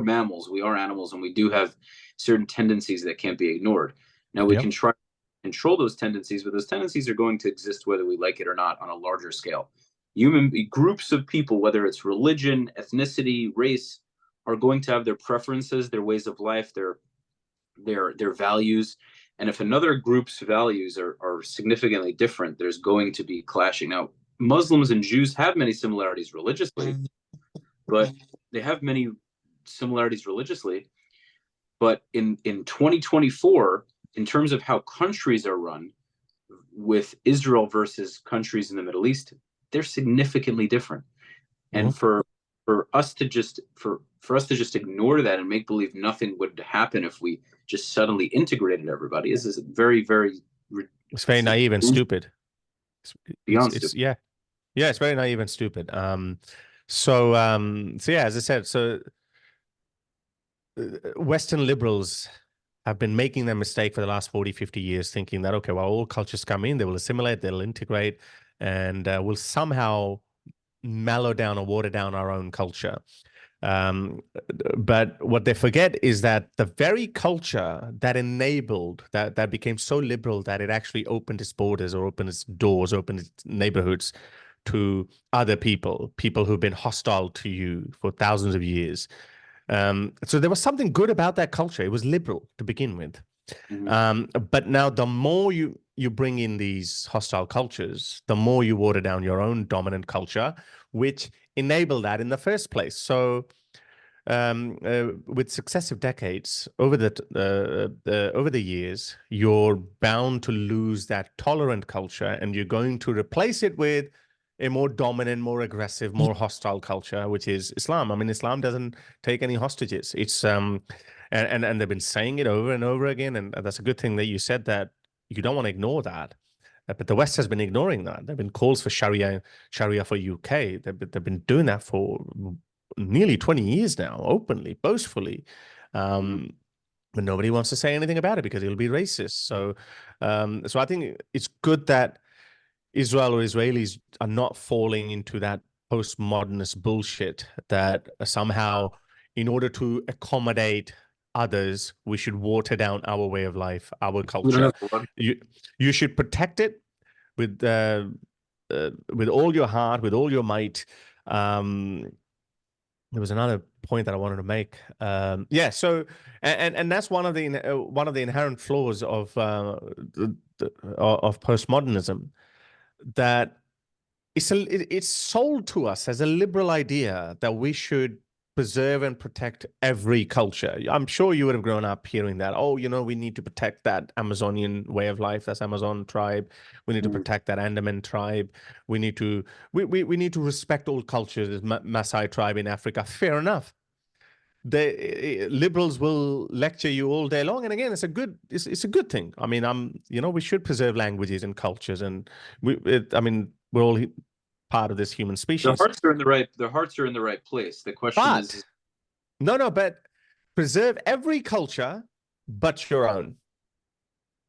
mammals, we are animals, and we do have certain tendencies that can't be ignored. Now we can try to control those tendencies, but those tendencies are going to exist whether we like it or not on a larger scale. Human groups of people, whether it's religion, ethnicity, race, are going to have their preferences, their ways of life, their values. And if another group's values are significantly different, there's going to be clashing. Now, Muslims and Jews have many similarities religiously, but But in 2024, in terms of how countries are run, with Israel versus countries in the Middle East, they're significantly different. And for us to just ignore that and make believe nothing would happen if we just suddenly integrated everybody is very, very. It's very naive and stupid. Stupid. Yeah, it's very naive and stupid. So yeah, as I said, Western liberals have been making that mistake for the last 40, 50 years, thinking that, okay, well, all cultures come in, they will assimilate, they'll integrate, and we'll somehow mellow down or water down our own culture. But what they forget is that the very culture that enabled, that became so liberal that it actually opened its borders, or opened its doors, opened its neighborhoods to other people who've been hostile to you for thousands of years. So there was something good about that culture. It was liberal to begin with. But now the more you bring in these hostile cultures, the more you water down your own dominant culture, which enabled that in the first place. So with successive decades over the years, you're bound to lose that tolerant culture, and you're going to replace it with a more dominant, more aggressive, more hostile culture, which is Islam. I mean, Islam doesn't take any hostages. It's and they've been saying it over and over again, and that's a good thing that you said that. You don't want to ignore that. But the West has been ignoring that. There have been calls for Sharia for UK. They've been doing that for nearly 20 years now, openly, boastfully. But nobody wants to say anything about it because it'll be racist. So I think it's good that Israel or Israelis are not falling into that postmodernist bullshit that somehow, in order to accommodate others, we should water down our way of life, our culture. You should protect it with all your heart, with all your might. There was another point that I wanted to make. Yeah, so and that's one of the inherent flaws of postmodernism, that it's sold to us as a liberal idea that we should preserve and protect every culture. I'm sure you would have grown up hearing that. Oh, we need to protect that Amazonian way of life. That's Amazon tribe. We need to protect that Andaman tribe. We need to respect all cultures. There's Maasai tribe in Africa. Fair enough. The liberals will lecture you all day long, and again, it's a good thing. I mean, we should preserve languages and cultures, and we're all part of this human species. Their hearts are in the right place. The question is but preserve every culture but your own.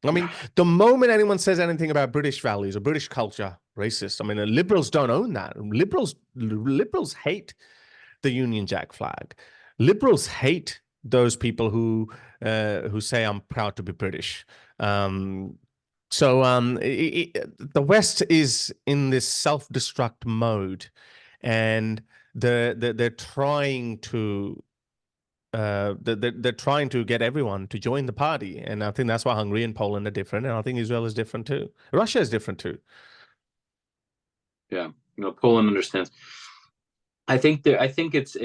I mean, the moment anyone says anything about British values or British culture, racist. I mean, the liberals don't own that. Liberals hate the Union Jack flag. Liberals hate those people who say I'm proud to be British. The West is in this self-destruct mode, and they're trying to get everyone to join the party, and I think that's why Hungary and Poland are different, and I think Israel is different too. Russia is different too. Yeah, Poland understands. I think it's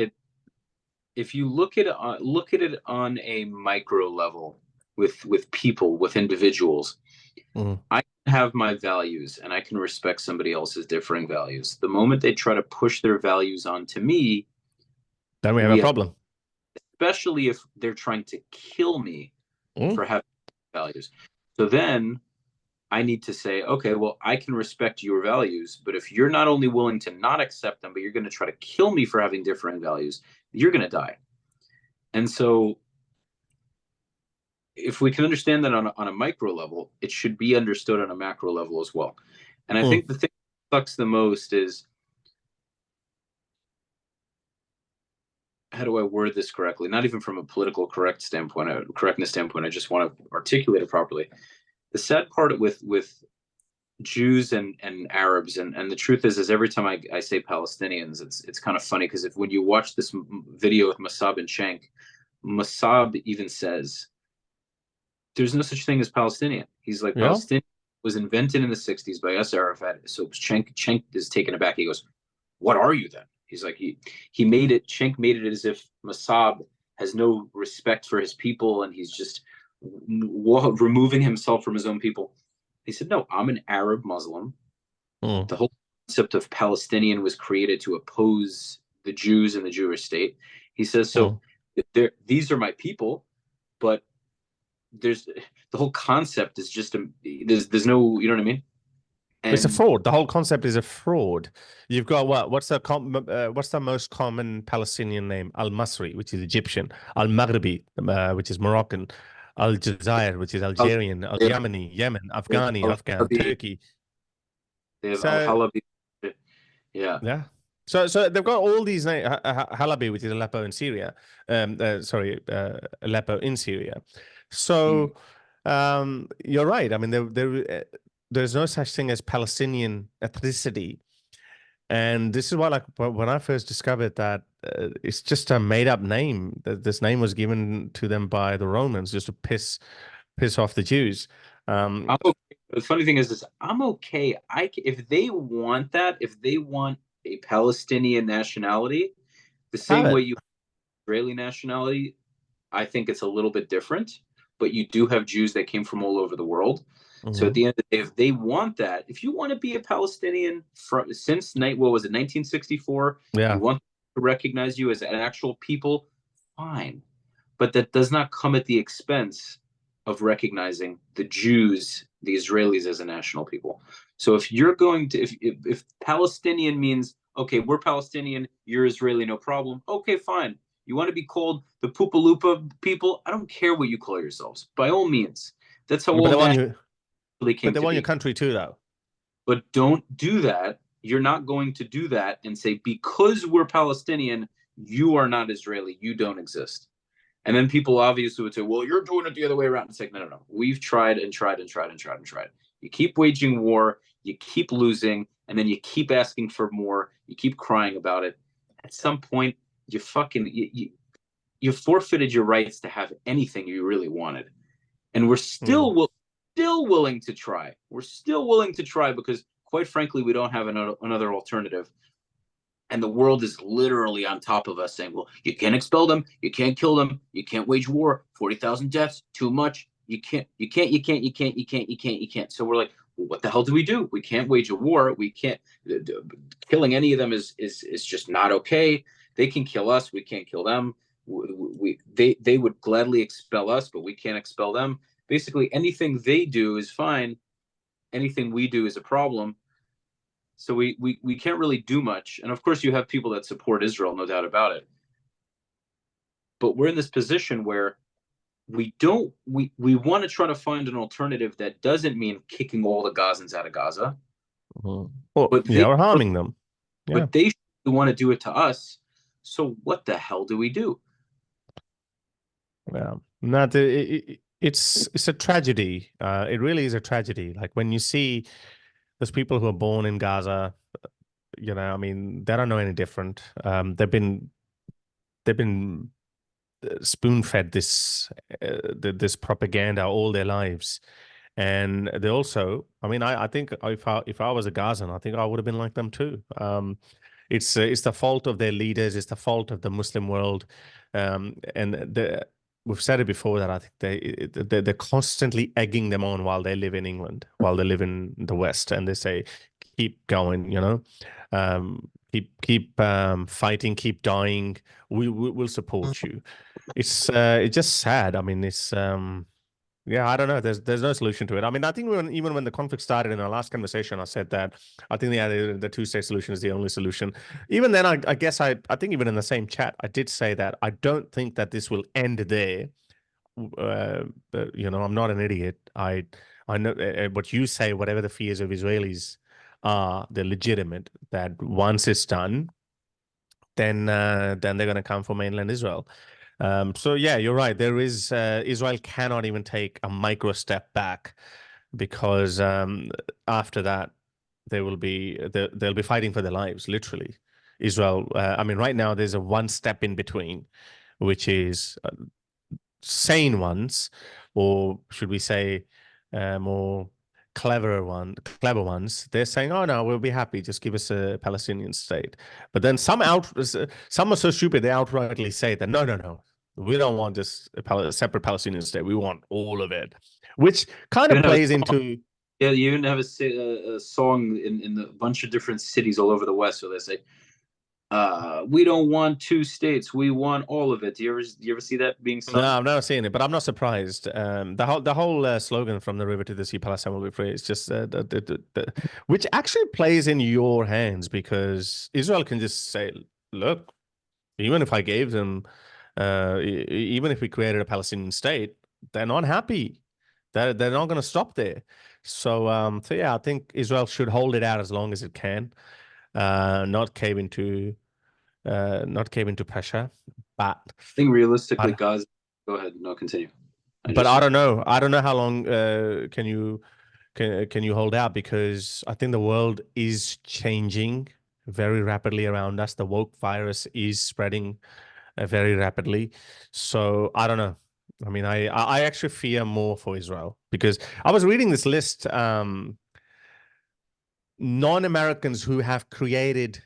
if you look at it on a micro level with people, with individuals. I can have my values and I can respect somebody else's differing values. The moment they try to push their values onto me, then we have a problem. Especially if they're trying to kill me for having values. So then I need to say, okay, well, I can respect your values, but if you're not only willing to not accept them, but you're going to try to kill me for having differing values, you're going to die. And so if we can understand that on a micro level, it should be understood on a macro level as well. And I think the thing that sucks the most is, how do I word this correctly? Not even from a political correctness standpoint, I just want to articulate it properly. The sad part with Jews and Arabs, and the truth is every time I say Palestinians, it's kind of funny, because when you watch this video with Massab and Schenk, Massab even says, there's no such thing as Palestinian. He's like, Palestinian was invented in the 60s by Yasser Arafat. So Schenk is taken aback. He goes, what are you then? He's like, Schenk made it as if Massab has no respect for his people, and he's just removing himself from his own people. He said, no, I'm an Arab Muslim. The whole concept of Palestinian was created to oppose the Jews and the Jewish state. He says, so these are my people, but there's the whole concept is just there's no, you know what I mean? And it's a fraud. The whole concept is a fraud. You've got what's the most common Palestinian name? Al-Masri, which is Egyptian. Al-Maghribi, which is Moroccan. Al-Jazair, which is Algerian. Al-Yemeni, Yemen. Afghani, Afghan. Turkey. They have Al-Halabi. Yeah. So they've got all these names. Halabi, which is Aleppo in Syria. Aleppo in Syria. So you're right. I mean, there's no such thing as Palestinian ethnicity. And this is why, like, when I first discovered that it's just a made-up name. This name was given to them by the Romans just to piss off the Jews. The funny thing is I'm okay. If they want a Palestinian nationality, the same way Israeli nationality, I think it's a little bit different. But you do have Jews that came from all over the world. So at the end of the day, if they want that, if you want to be a Palestinian since what was it, 1964, Yeah. you want to recognize you as an actual people, fine. But that does not come at the expense of recognizing the Jews, the Israelis as a national people. So if you're going to, if Palestinian means, okay, we're Palestinian, you're Israeli, no problem. Okay, fine. You want to be called the Poopalupa people? I don't care what you call yourselves. By all means. That's how But all they want nationals you. really came But they to want be. your country too, though. But don't do that. You're not going to do that and say, because we're Palestinian, you are not Israeli. You don't exist. And then people obviously would say, well, you're doing it the other way around. It's like, no, no, no. We've tried and tried and tried and tried and tried. You keep waging war, you keep losing, and then you keep asking for more. You keep crying about it. At some point, you forfeited your rights to have anything you really wanted. And we're still willing to try. We're still willing to try because, quite frankly, we don't have another alternative. And the world is literally on top of us saying, well, you can't expel them. You can't kill them. You can't wage war. 40,000 deaths, too much. You can't. So we're like, well, what the hell do we do? We can't wage a war. We can't. Killing any of them is just not okay. They can kill us. We can't kill them. They would gladly expel us, but we can't expel them. Basically, anything they do is fine. Anything we do is a problem. So we can't really do much. And of course, you have people that support Israel, no doubt about it. But we're in this position where we want to try to find an alternative that doesn't mean kicking all the Gazans out of Gaza. Well, but or harming them. Yeah. But they want to do it to us. So what the hell do we do? Yeah. It's a tragedy. It really is a tragedy. Like when you see those people who are born in Gaza, I mean, they don't know any different. They've been spoon-fed this propaganda all their lives, and they also, I mean, I think if I was a Gazan, I think I would have been like them too. It's the fault of their leaders. It's the fault of the Muslim world, and we've said it before that I think they're constantly egging them on while they live in England, while they live in the West, and they say, "Keep going, keep fighting, keep dying. We'll support you." It's just sad. I mean, it's yeah, I don't know. There's no solution to it. I mean, I think even when the conflict started in our last conversation, I said that I think the two-state solution is the only solution. Even then, I guess I think even in the same chat, I did say that I don't think that this will end there. But, I'm not an idiot. I know what you say. Whatever the fears of Israelis are, they're legitimate. That once it's done, then they're going to come for mainland Israel. So yeah, you're right. There is Israel cannot even take a micro step back because after that they'll be fighting for their lives, literally. Israel. I mean, right now there's a one step in between, which is sane ones, or should we say, more clever ones. They're saying, "Oh no, we'll be happy. Just give us a Palestinian state." But then some are so stupid they outrightly say that no, we don't want just a separate Palestinian state. We want all of it, which kind of plays into. Yeah, you even have a song in a bunch of different cities all over the West where they say, we don't want two states, we want all of it. Do you ever see that being sung? No, I've never seen it, but I'm not surprised. The whole slogan "From the river to the sea, Palestine will be free" is just which actually plays in your hands because Israel can just say, "Look, even if I gave them, even if we created a Palestinian state, they're not happy. They're not going to stop there." So yeah, I think Israel should hold it out as long as it can, not cave into pressure. But I think realistically, Gaza. Go ahead. No, continue. I don't know. I don't know how long can you hold out because I think the world is changing very rapidly around us. The woke virus is spreading very rapidly. So I don't know. I mean, I actually fear more for Israel because I was reading this list. Non-Americans who have created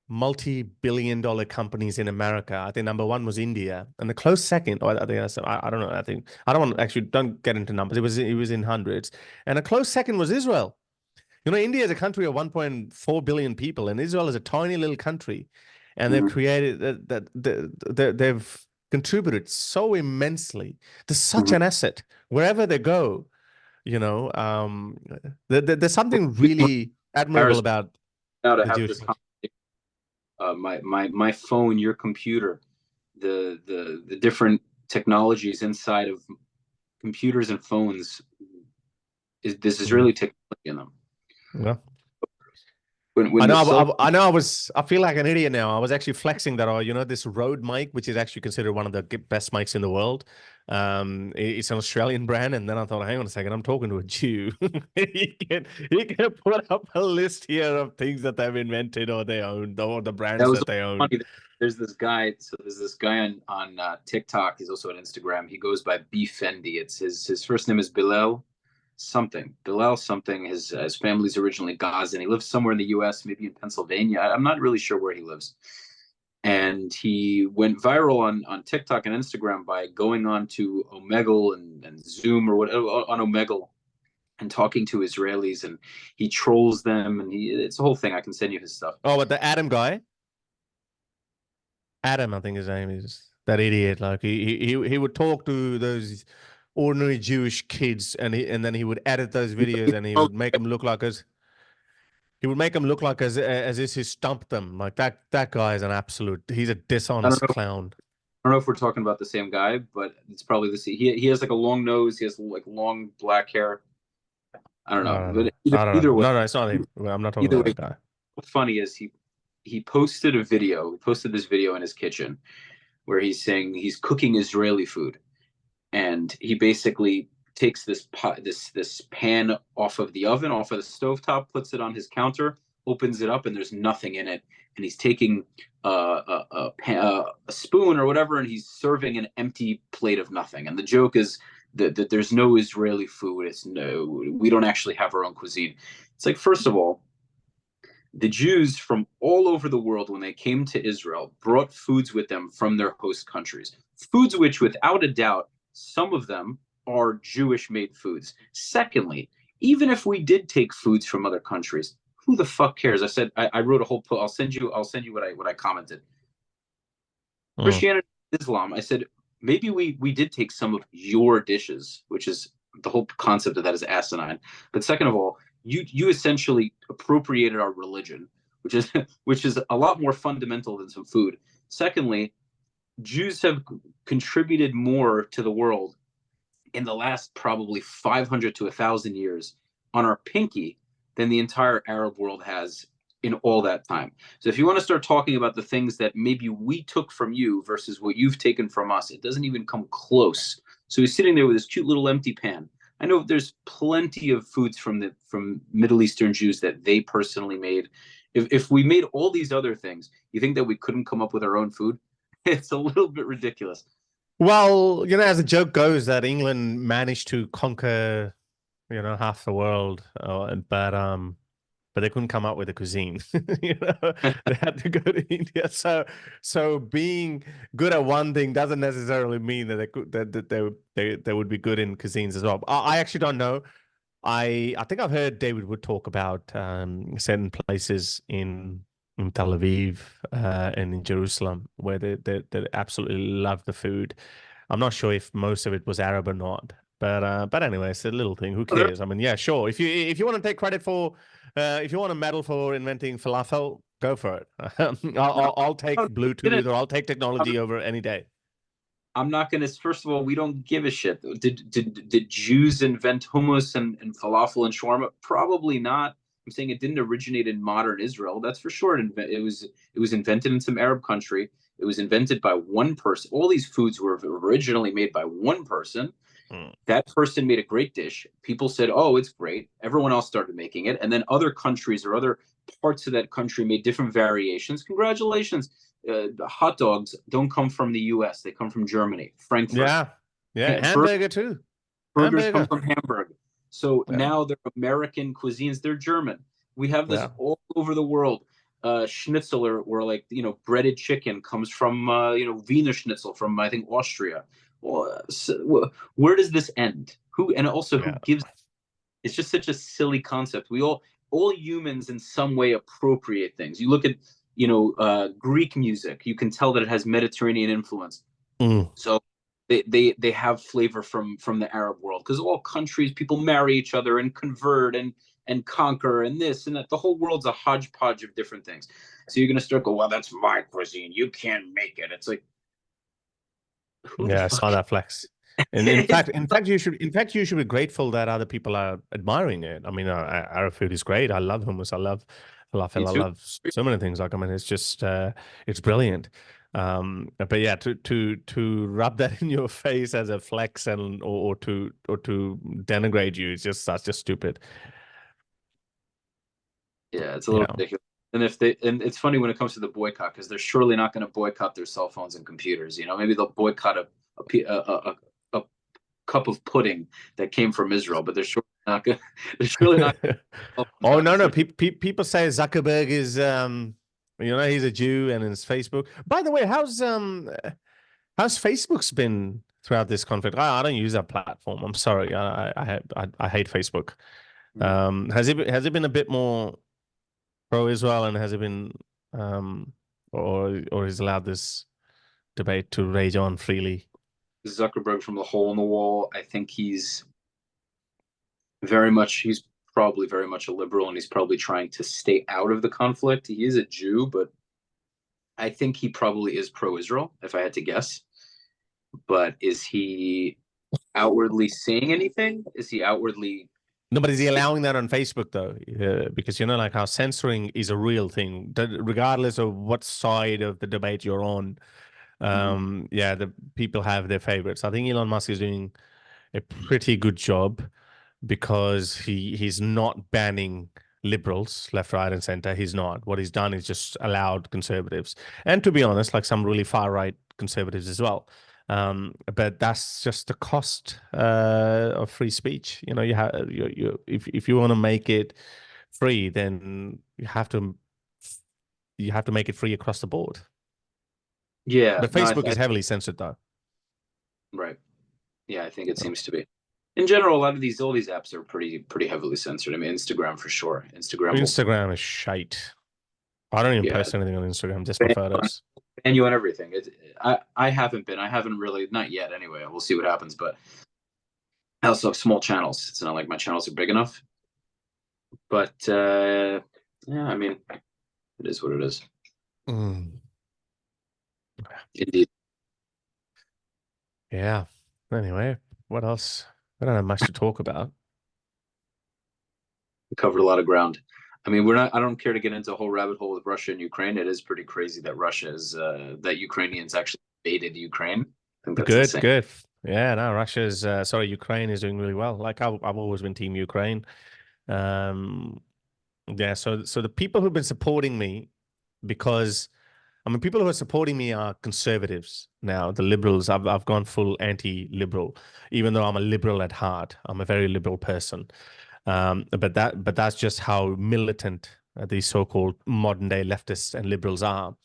multi-billion-dollar companies in America. I think number one was India, and the close second, or I think I don't know. I think I don't want actually don't get into numbers. It was in hundreds, and a close second was Israel. You know, India is a country of 1.4 billion people, and Israel is a tiny little country, and they've created they've contributed so immensely. There's such an asset wherever they go. You know, there's something really admirable Harris, about now to the have Jewish this culture. my phone, your computer, the different technologies inside of computers and phones, this is really technology in them. Yeah. When I the know. cell I feel like an idiot now. I was actually flexing that. You know, this Rode mic, which is actually considered one of the best mics in the world. It's an Australian brand, and then I thought, hang on a second, I'm talking to a Jew. You can put up a list here of things that they've invented or they own, or the that brands was that they own. funny. There's this guy. So there's this guy on TikTok. He's also on Instagram. He goes by B Fendi. It's his first name is Bilal something. Bilal something. His family's originally Gazan. He lives somewhere in the U.S., maybe in Pennsylvania. I'm not really sure where he lives. And he went viral on TikTok and Instagram by going on to Omegle and Zoom or whatever on Omegle and talking to Israelis, and he trolls them, and it's a whole thing. I can send you his stuff. Oh, but the Adam guy, Adam, I think his name is, that idiot. Like he would talk to those ordinary Jewish kids, and then he would edit those videos, and he would make them look like as if he stumped them. Like that guy is an absolute. He's a dishonest clown. I don't know if we're talking about the same guy, but it's probably the same. He has like a long nose. He has like long black hair. I don't know. But either way, no, it's not him. I'm not talking about that guy. What's funny is he posted a video. He posted this video in his kitchen where he's saying he's cooking Israeli food, and he basically takes this pan off of the oven, off of the stovetop, puts it on his counter, opens it up, and there's nothing in it. And he's taking a spoon or whatever, and he's serving an empty plate of nothing. And the joke is that there's no Israeli food. We don't actually have our own cuisine. It's like, first of all, the Jews from all over the world, when they came to Israel, brought foods with them from their host countries. Foods which, without a doubt, some of them are Jewish-made foods. Secondly, even if we did take foods from other countries, who the fuck cares? I said I wrote a whole post. I'll send you what I commented. Christianity, Islam. I said maybe we did take some of your dishes, which is the whole concept of that is asinine. But second of all, you essentially appropriated our religion, which is a lot more fundamental than some food. Secondly, Jews have contributed more to the world in the last probably 500 to 1,000 years on our pinky than the entire Arab world has in all that time. So if you want to start talking about the things that maybe we took from you versus what you've taken from us, it doesn't even come close. So he's sitting there with this cute little empty pan. I know there's plenty of foods from Middle Eastern Jews that they personally made. If we made all these other things, you think that we couldn't come up with our own food? It's a little bit ridiculous. Well, you know, as the joke goes, that England managed to conquer, you know, half the world, but they couldn't come up with a cuisine. You know, they had to go to India. So being good at one thing doesn't necessarily mean that they would be good in cuisines as well. I actually don't know. I think I've heard David Wood talk about certain places in Tel Aviv and in Jerusalem where they absolutely love the food. I'm not sure if most of it was Arab or not, but anyway, it's a little thing. Who cares? I mean, yeah, sure. If you want to take credit for, if you want a medal for inventing falafel, go for it. I'll take Bluetooth or I'll take technology over any day. I'm not going to. First of all, we don't give a shit. Did Jews invent hummus and falafel and shawarma? Probably not. I'm saying it didn't originate in modern Israel. That's for sure. It was invented in some Arab country. It was invented by one person. All these foods were originally made by one person. That person made a great dish. People said, "Oh, it's great." Everyone else started making it, and then other countries or other parts of that country made different variations. Congratulations. Hot dogs don't come from the U.S. They come from Germany, Frankfurt. Yeah. Hamburger too. Burgers come from Hamburg. So now they're American cuisines. They're German. We have this all over the world. schnitzel or like breaded chicken comes from Wiener Schnitzel from I think Austria. Well, so, where does this end? Who and also who Yeah. gives? It's just such a silly concept. We all humans in some way appropriate things. You look at Greek music. You can tell that it has Mediterranean influence. Mm. So they have flavor from the Arab world because all countries people marry each other and convert and conquer and this and that. The whole world's a hodgepodge of different things. So you're gonna start go, well, that's my cuisine. You can't make it. It's like who the Yeah, I saw fuck? that flex. And in fact, you should be grateful that other people are admiring it. I mean, Arab food is great. I love hummus. I love Me falafel. I too. love so many things. Like, I mean, it's just it's brilliant. But yeah, to rub that in your face as a flex and or to denigrate you, that's just stupid. Yeah, it's a little Yeah. ridiculous. And it's funny when it comes to the boycott because they're surely not going to boycott their cell phones and computers. Maybe they'll boycott a cup of pudding that came from Israel, but they're surely not going. They're surely not cell phone Oh no, companies. no. People say Zuckerberg is he's a Jew and it's Facebook. By the way, how's Facebook's been throughout this conflict? I don't use that platform. I'm sorry. I hate Facebook. Has it been a bit more pro-Israel, and has it been or is allowed this debate to rage on freely? Zuckerberg from the hole in the wall. I think he's probably very much a liberal, and he's probably trying to stay out of the conflict. He is a Jew, but I think he probably is pro-Israel, if I had to guess. But is he outwardly saying anything? Is he outwardly No, but is he speaking? allowing that on Facebook though? Because like how censoring is a real thing, regardless of what side of the debate you're on. Mhm. Yeah, the people have their favorites. I think Elon Musk is doing a pretty good job because he's not banning liberals left, right, and center. He's not. What he's done is just allowed conservatives, and to be honest, like some really far right conservatives as well. But that's just the cost of free speech. You have if you want to make it free, then you have to make it free across the board. Yeah, But no, Facebook is heavily censored though. right. Yeah, I think it seems to be. In general, a lot of all these apps are pretty heavily censored. I mean, Instagram for sure. Instagram will, Instagram is shite. I don't even yeah, post anything on Instagram, just my ban photos. ban you on everything. I haven't really, not yet anyway. We'll see what happens, but I also have small channels. It's not like my channels are big enough. But yeah, I mean, it is what it is. Mm. Indeed. Yeah. Anyway, what else? I don't have much to talk about. We covered a lot of ground. I mean, I don't care to get into a whole rabbit hole with Russia and Ukraine. It is pretty crazy that that Ukrainians actually invaded Ukraine. I think that's Good, insane. good. Yeah, no, Ukraine is doing really well. Like I've always been team Ukraine. Um, yeah, so the people who've been supporting me, because I mean, people who are supporting me are conservatives now. The liberals, I've gone full anti-liberal, even though I'm a liberal at heart. I'm a very liberal person. But that's just how militant these so-called modern day leftists and liberals are.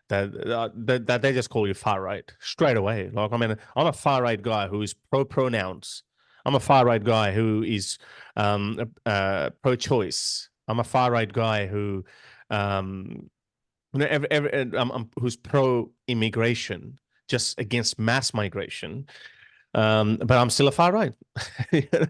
That they just call you far right straight away. Like, I mean, I'm a far right guy who is pro pronouns. I'm a far right guy who is pro choice. I'm a far right guy who um, who's pro immigration, just against mass migration. But I'm still a far right.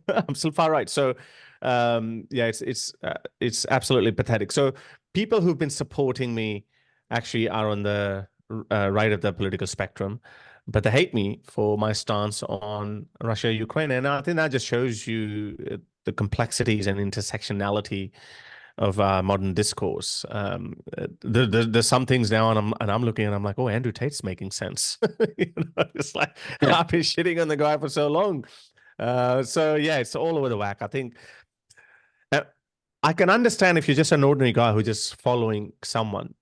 I'm still far right. So yeah, it's absolutely pathetic. So people who've been supporting me actually are on the right of the political spectrum, but they hate me for my stance on Russia, Ukraine, and I think that just shows you the complexities and intersectionality of modern discourse. There's some things now, and I'm looking and I'm like, oh, Andrew Tate's making sense. It's like Yeah. I've been shitting on the guy for so long. So yeah, it's all over the whack. I think uh, I can understand if you're just an ordinary guy who's just following someone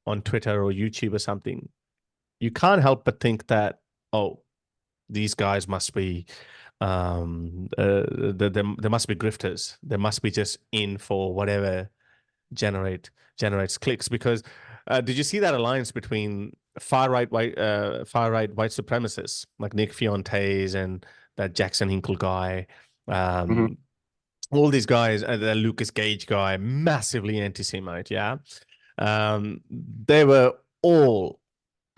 on Twitter or YouTube or something. You can't help but think that, oh, these guys must be there must be grifters. They must be just in for whatever generates clicks. Because did you see that alliance between far right white supremacists like Nick Fuentes and that Jackson Hinkle guy, Hmm. all these guys, the Lucas Gage guy, massively anti-Semite, yeah. They were all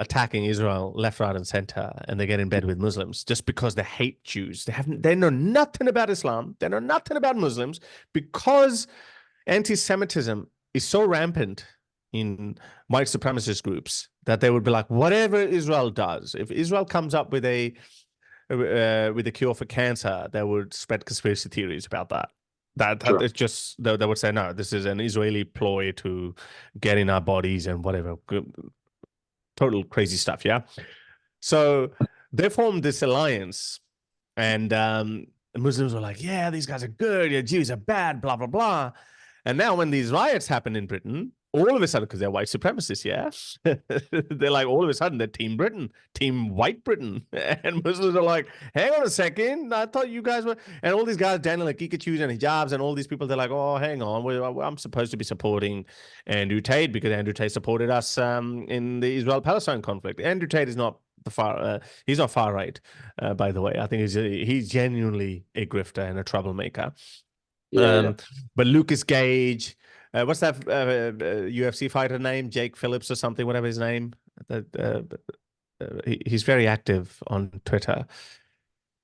attacking Israel left, right, and center, and they get in bed with Muslims just because they hate Jews. They know nothing about Islam. They know nothing about Muslims, because anti-Semitism is so rampant in white supremacist groups that they would be like, whatever Israel does, if Israel comes up with a cure for cancer, they would spread conspiracy theories about that. Sure. It's just they would say, no, this is an Israeli ploy to get in our bodies and whatever. Total crazy stuff, yeah. So they formed this alliance, and Muslims were like, yeah, these guys are good, yeah, Jews are bad, blah, blah, blah. And now when these riots happen in Britain, all of a sudden, because they're white supremacists, yeah, they're like, all of a sudden, they're Team Britain, Team White Britain. And Muslims are like, hang on a second, I thought you guys were, and all these guys, Daniel like Ikechus and hijabs and all these people, they're like, oh, hang on, I'm supposed to be supporting Andrew Tate because Andrew Tate supported us in the Israel-Palestine conflict. Andrew Tate is not he's not far right, by the way. I think he's genuinely a grifter and a troublemaker. Yeah. But Lucas Gage, what's that UFC fighter name? Jake Phillips or something, whatever his name. He's very active on Twitter.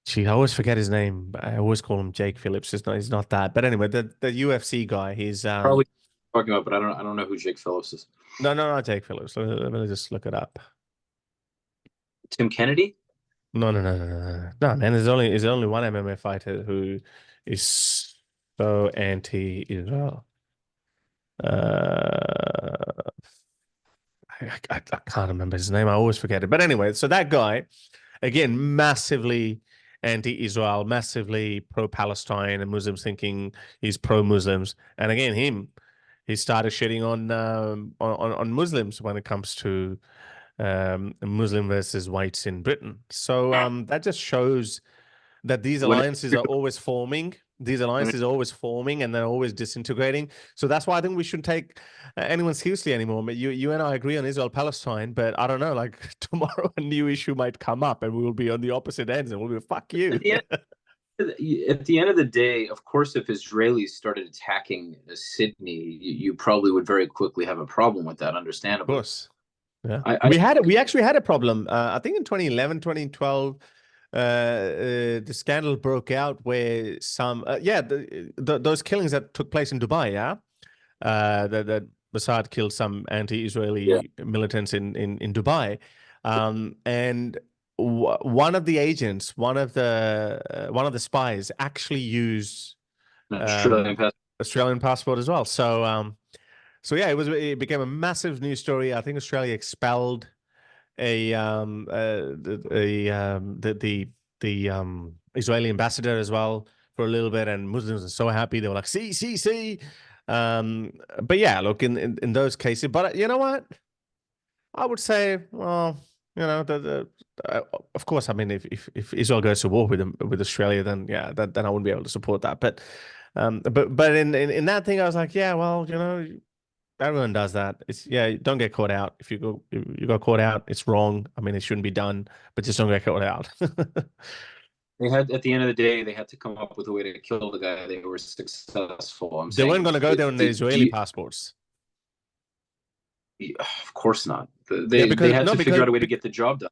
Gee, I always forget his name. I always call him Jake Phillips. He's not that. But anyway, the UFC guy, he's Probably talking about, but I don't know who Jake Phillips is. no, not Jake Phillips. Let me just look it up. Tim Kennedy? No, man. There's only one MMA fighter who is so anti-Israel. I can't remember his name. I always forget it. But anyway, so that guy, again, massively anti-Israel, massively pro-Palestine, and Muslims thinking he's pro-Muslims. And again, he started shitting on Muslims when it comes to Muslim versus whites in Britain. So that just shows that these alliances are always forming. These alliances are always forming, and they're always disintegrating. So that's why I think we shouldn't take anyone seriously anymore. But you and I agree on Israel-Palestine, but I don't know, like tomorrow a new issue might come up and we will be on the opposite ends and we'll be, fuck you. At the end of the day, of course, if Israelis started attacking Sydney, you probably would very quickly have a problem with that, understandably. Of course. Yeah. We actually had a problem. I think in 2011, 2012, the scandal broke out where some those killings that took place in Dubai, that Mossad killed some anti-Israeli militants in Dubai, and one of the agents, one of the spies actually used Australian passport as well. So yeah, it became a massive news story. I think Australia expelled the Israeli ambassador as well for a little bit, and Muslims are so happy. They were like, see. But yeah, look, in those cases, but you know what? I would say, well, you know, of course, I mean, if Israel goes to war with Australia, then yeah, then I wouldn't be able to support that. But in that thing, I was like, yeah, well, you know, everyone does that. It's don't get caught out. If you got caught out, it's wrong. I mean, it shouldn't be done, but just don't get caught out. They had, at the end of the day, they had to come up with a way to kill the guy. They were successful. They weren't going to go there on the Israeli passports. Of course not. They had to figure out a way to get the job done.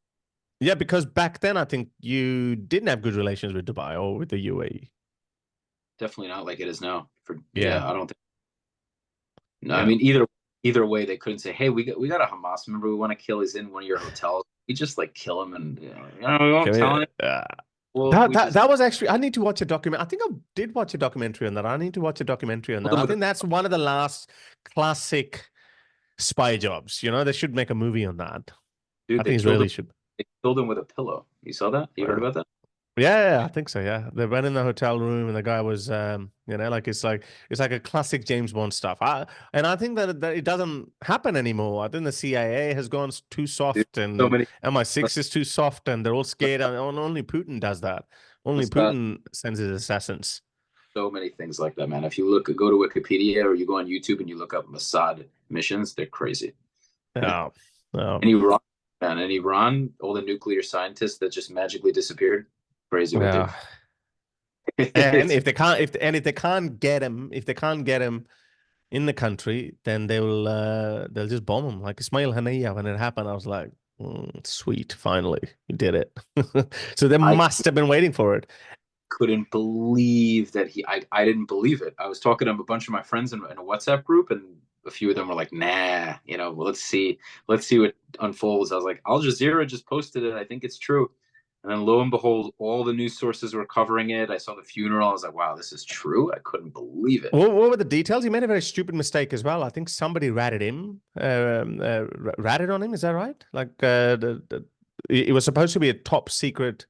Yeah, because back then, I think you didn't have good relations with Dubai or with the UAE. Definitely not like it is now. I don't think. No, Yeah. I mean either way, they couldn't say, "Hey, we got a Hamas member we want to kill. He's in one of your hotels." We just like kill him, and we won't tell him. That was actually. I need to watch a document. I think I did watch a documentary on that. I need to watch a documentary on that. I think that's one of the last classic spy jobs. You know, they should make a movie on that. Dude, I think Israeli should. They killed him with a pillow. You saw that? You heard about that? Yeah, I think so. Yeah, they went in the hotel room, and the guy was, like it's like a classic James Bond stuff. And I think that it doesn't happen anymore. I think the CIA has gone too soft, and MI6 is too soft, and they're all scared. And only Putin does that. Only Putin sends his assassins. so many things like that, man. If you go to Wikipedia or you go on YouTube and you look up Mossad missions, they're crazy. Oh, oh. And Iran, man, and Iran, all the nuclear scientists that just magically disappeared, crazy what Yeah. And if they can't, if they can't get him, in the country, then they'll just bomb him. Like Ismail Haniyeh, when it happened, I was like, sweet, finally, you did it. So they I must have been waiting for it. couldn't believe that I didn't believe it. I was talking to a bunch of my friends in a WhatsApp group, and a few of them were like, nah, well, let's see what unfolds. I was like, Al Jazeera just posted it. I think it's true. And then lo and behold, all the news sources were covering it. I saw the funeral. I was like, wow, this is true. I couldn't believe it. What were the details? He made a very stupid mistake as well. I think somebody ratted on him. Is that right? Like it was supposed to be a top secret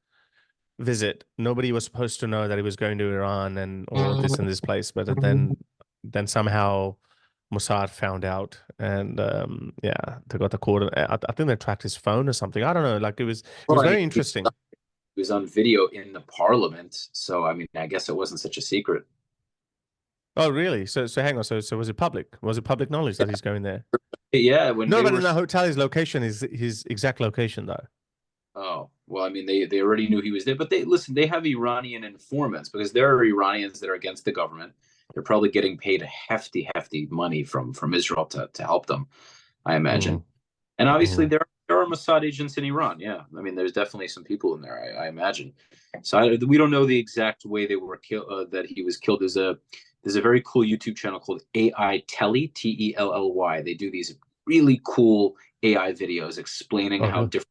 visit. Nobody was supposed to know that he was going to Iran and all this and this place. But then somehow Mossad found out, and yeah, they got the coordinate. I think they tracked his phone or something. I don't know. Like it was very interesting. It was on video in the parliament, so I mean, I guess it wasn't such a secret. Oh, really? So hang on. So was it public? Was it public knowledge that he's going there? Yeah, but in the hotel, his location is his exact location, though. Oh, well, I mean, they already knew he was there, but they have Iranian informants because there are Iranians that are against the government. They're probably getting paid a hefty money from Israel to help them, I imagine. And obviously there are Mossad agents in Iran. Yeah, I mean, there's definitely some people in there, I imagine. So we don't know the exact way they were killed, that he was killed. There's a very cool YouTube channel called AI Telly, Tellly. They do these really cool AI videos explaining how different.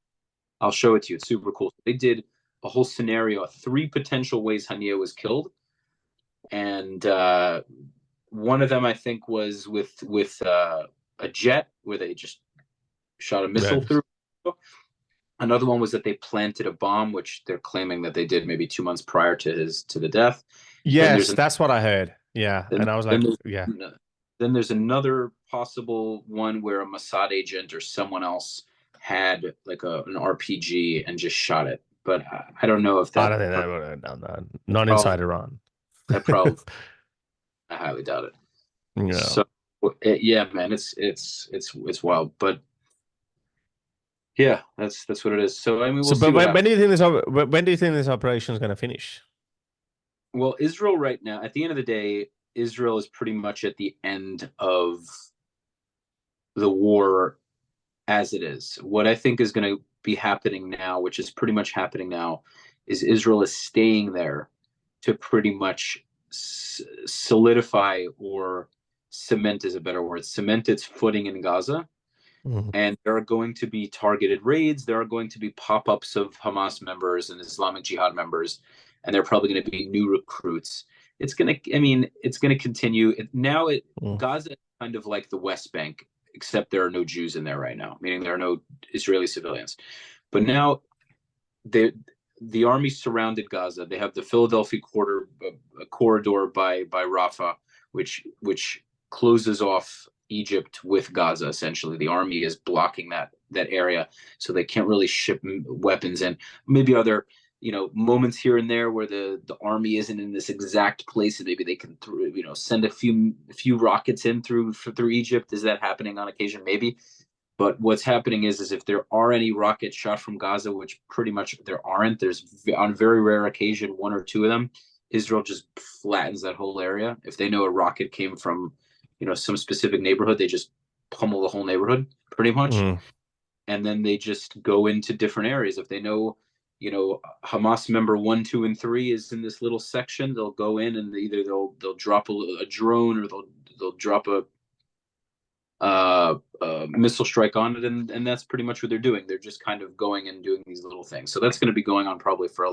I'll show it to you. It's super cool. They did a whole scenario, 3 potential ways Haniyeh was killed, and one of them I think was with a jet where they just shot a missile through. Another one was that they planted a bomb, which they're claiming that they did maybe 2 months prior to the death. Yes, that's what I heard. Yeah, and I was like, yeah. Then there's another possible one where a Mossad agent or someone else had like an RPG and just shot it, but I don't know if that. I don't think that would have done that. Not inside Iran. That probably. I highly doubt it. Yeah. So yeah, man, it's wild, but yeah, that's what it is. So I mean, we'll see. But when do you think this operation is going to finish? Well, Israel right now, at the end of the day, Israel is pretty much at the end of the war as it is. What I think is going to be happening now, which is pretty much happening now, is Israel is staying there to pretty much solidify, or cement is a better word, cement its footing in Gaza. And there are going to be targeted raids. There are going to be pop-ups of Hamas members and Islamic Jihad members, and there are probably going to be new recruits. It's going to continue. Gaza is kind of like the West Bank, except there are no Jews in there right now, meaning there are no Israeli civilians. But now the army surrounded Gaza. They have the Philadelphia corridor by Rafah, which closes off Egypt with Gaza. Essentially, the army is blocking that area, so they can't really ship weapons in. Maybe other moments here and there where the army isn't in this exact place, and maybe they can send a few rockets in through Egypt. Is that happening on occasion? Maybe. But what's happening is if there are any rockets shot from Gaza, which pretty much there aren't, there's on very rare occasion 1 or 2 of them, Israel just flattens that whole area. If they know a rocket came from some specific neighborhood, they just pummel the whole neighborhood pretty much. And then they just go into different areas. If they know Hamas member 1, 2, and 3 is in this little section, they'll go in and either they'll drop a drone, or they'll drop a missile strike on it, and that's pretty much what they're doing. They're just kind of going and doing these little things. So that's going to be going on probably for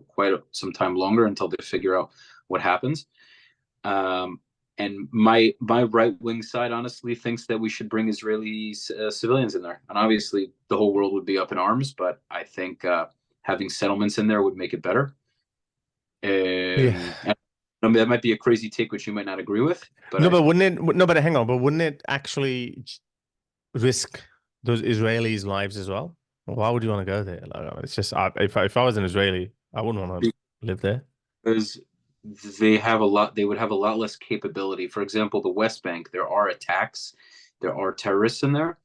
quite some time longer, until they figure out what happens. And my right-wing side honestly thinks that we should bring Israeli civilians in there. And obviously the whole world would be up in arms, but I think having settlements in there would make it better. And that might be a crazy take, which you might not agree with. But but hang on. But wouldn't it actually risk those Israelis' lives as well? Why would you want to go there? Like, it's just if I was an Israeli, I wouldn't want to live there. Because they have a lot. They would have a lot less capability. For example, the West Bank. There are attacks. There are terrorists in there,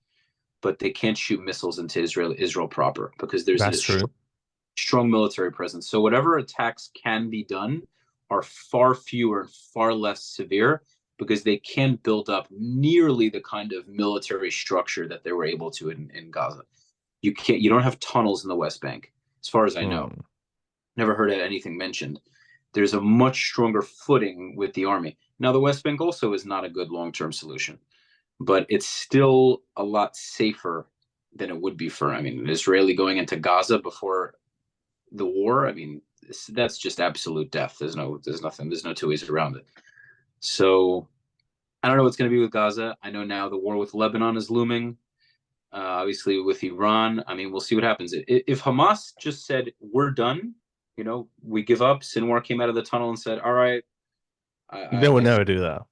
but they can't shoot missiles into Israel proper because there's That's a true. strong military presence. So whatever attacks can be done are far fewer and far less severe because they can't build up nearly the kind of military structure that they were able to in Gaza. You don't have tunnels in the West Bank, as far as I know. Never heard anything mentioned. There's a much stronger footing with the army. Now, the West Bank also is not a good long-term solution, but it's still a lot safer than it would be for, I mean, an Israeli going into Gaza before the war. I mean, that's just absolute death. There's no two ways around it. So I don't know what's going to be with Gaza. I know now the war with Lebanon is looming. Obviously with Iran, I mean, we'll see what happens. If Hamas just said, we're done, you know, we give up, Sinwar came out of the tunnel and said, all right. They would never do that.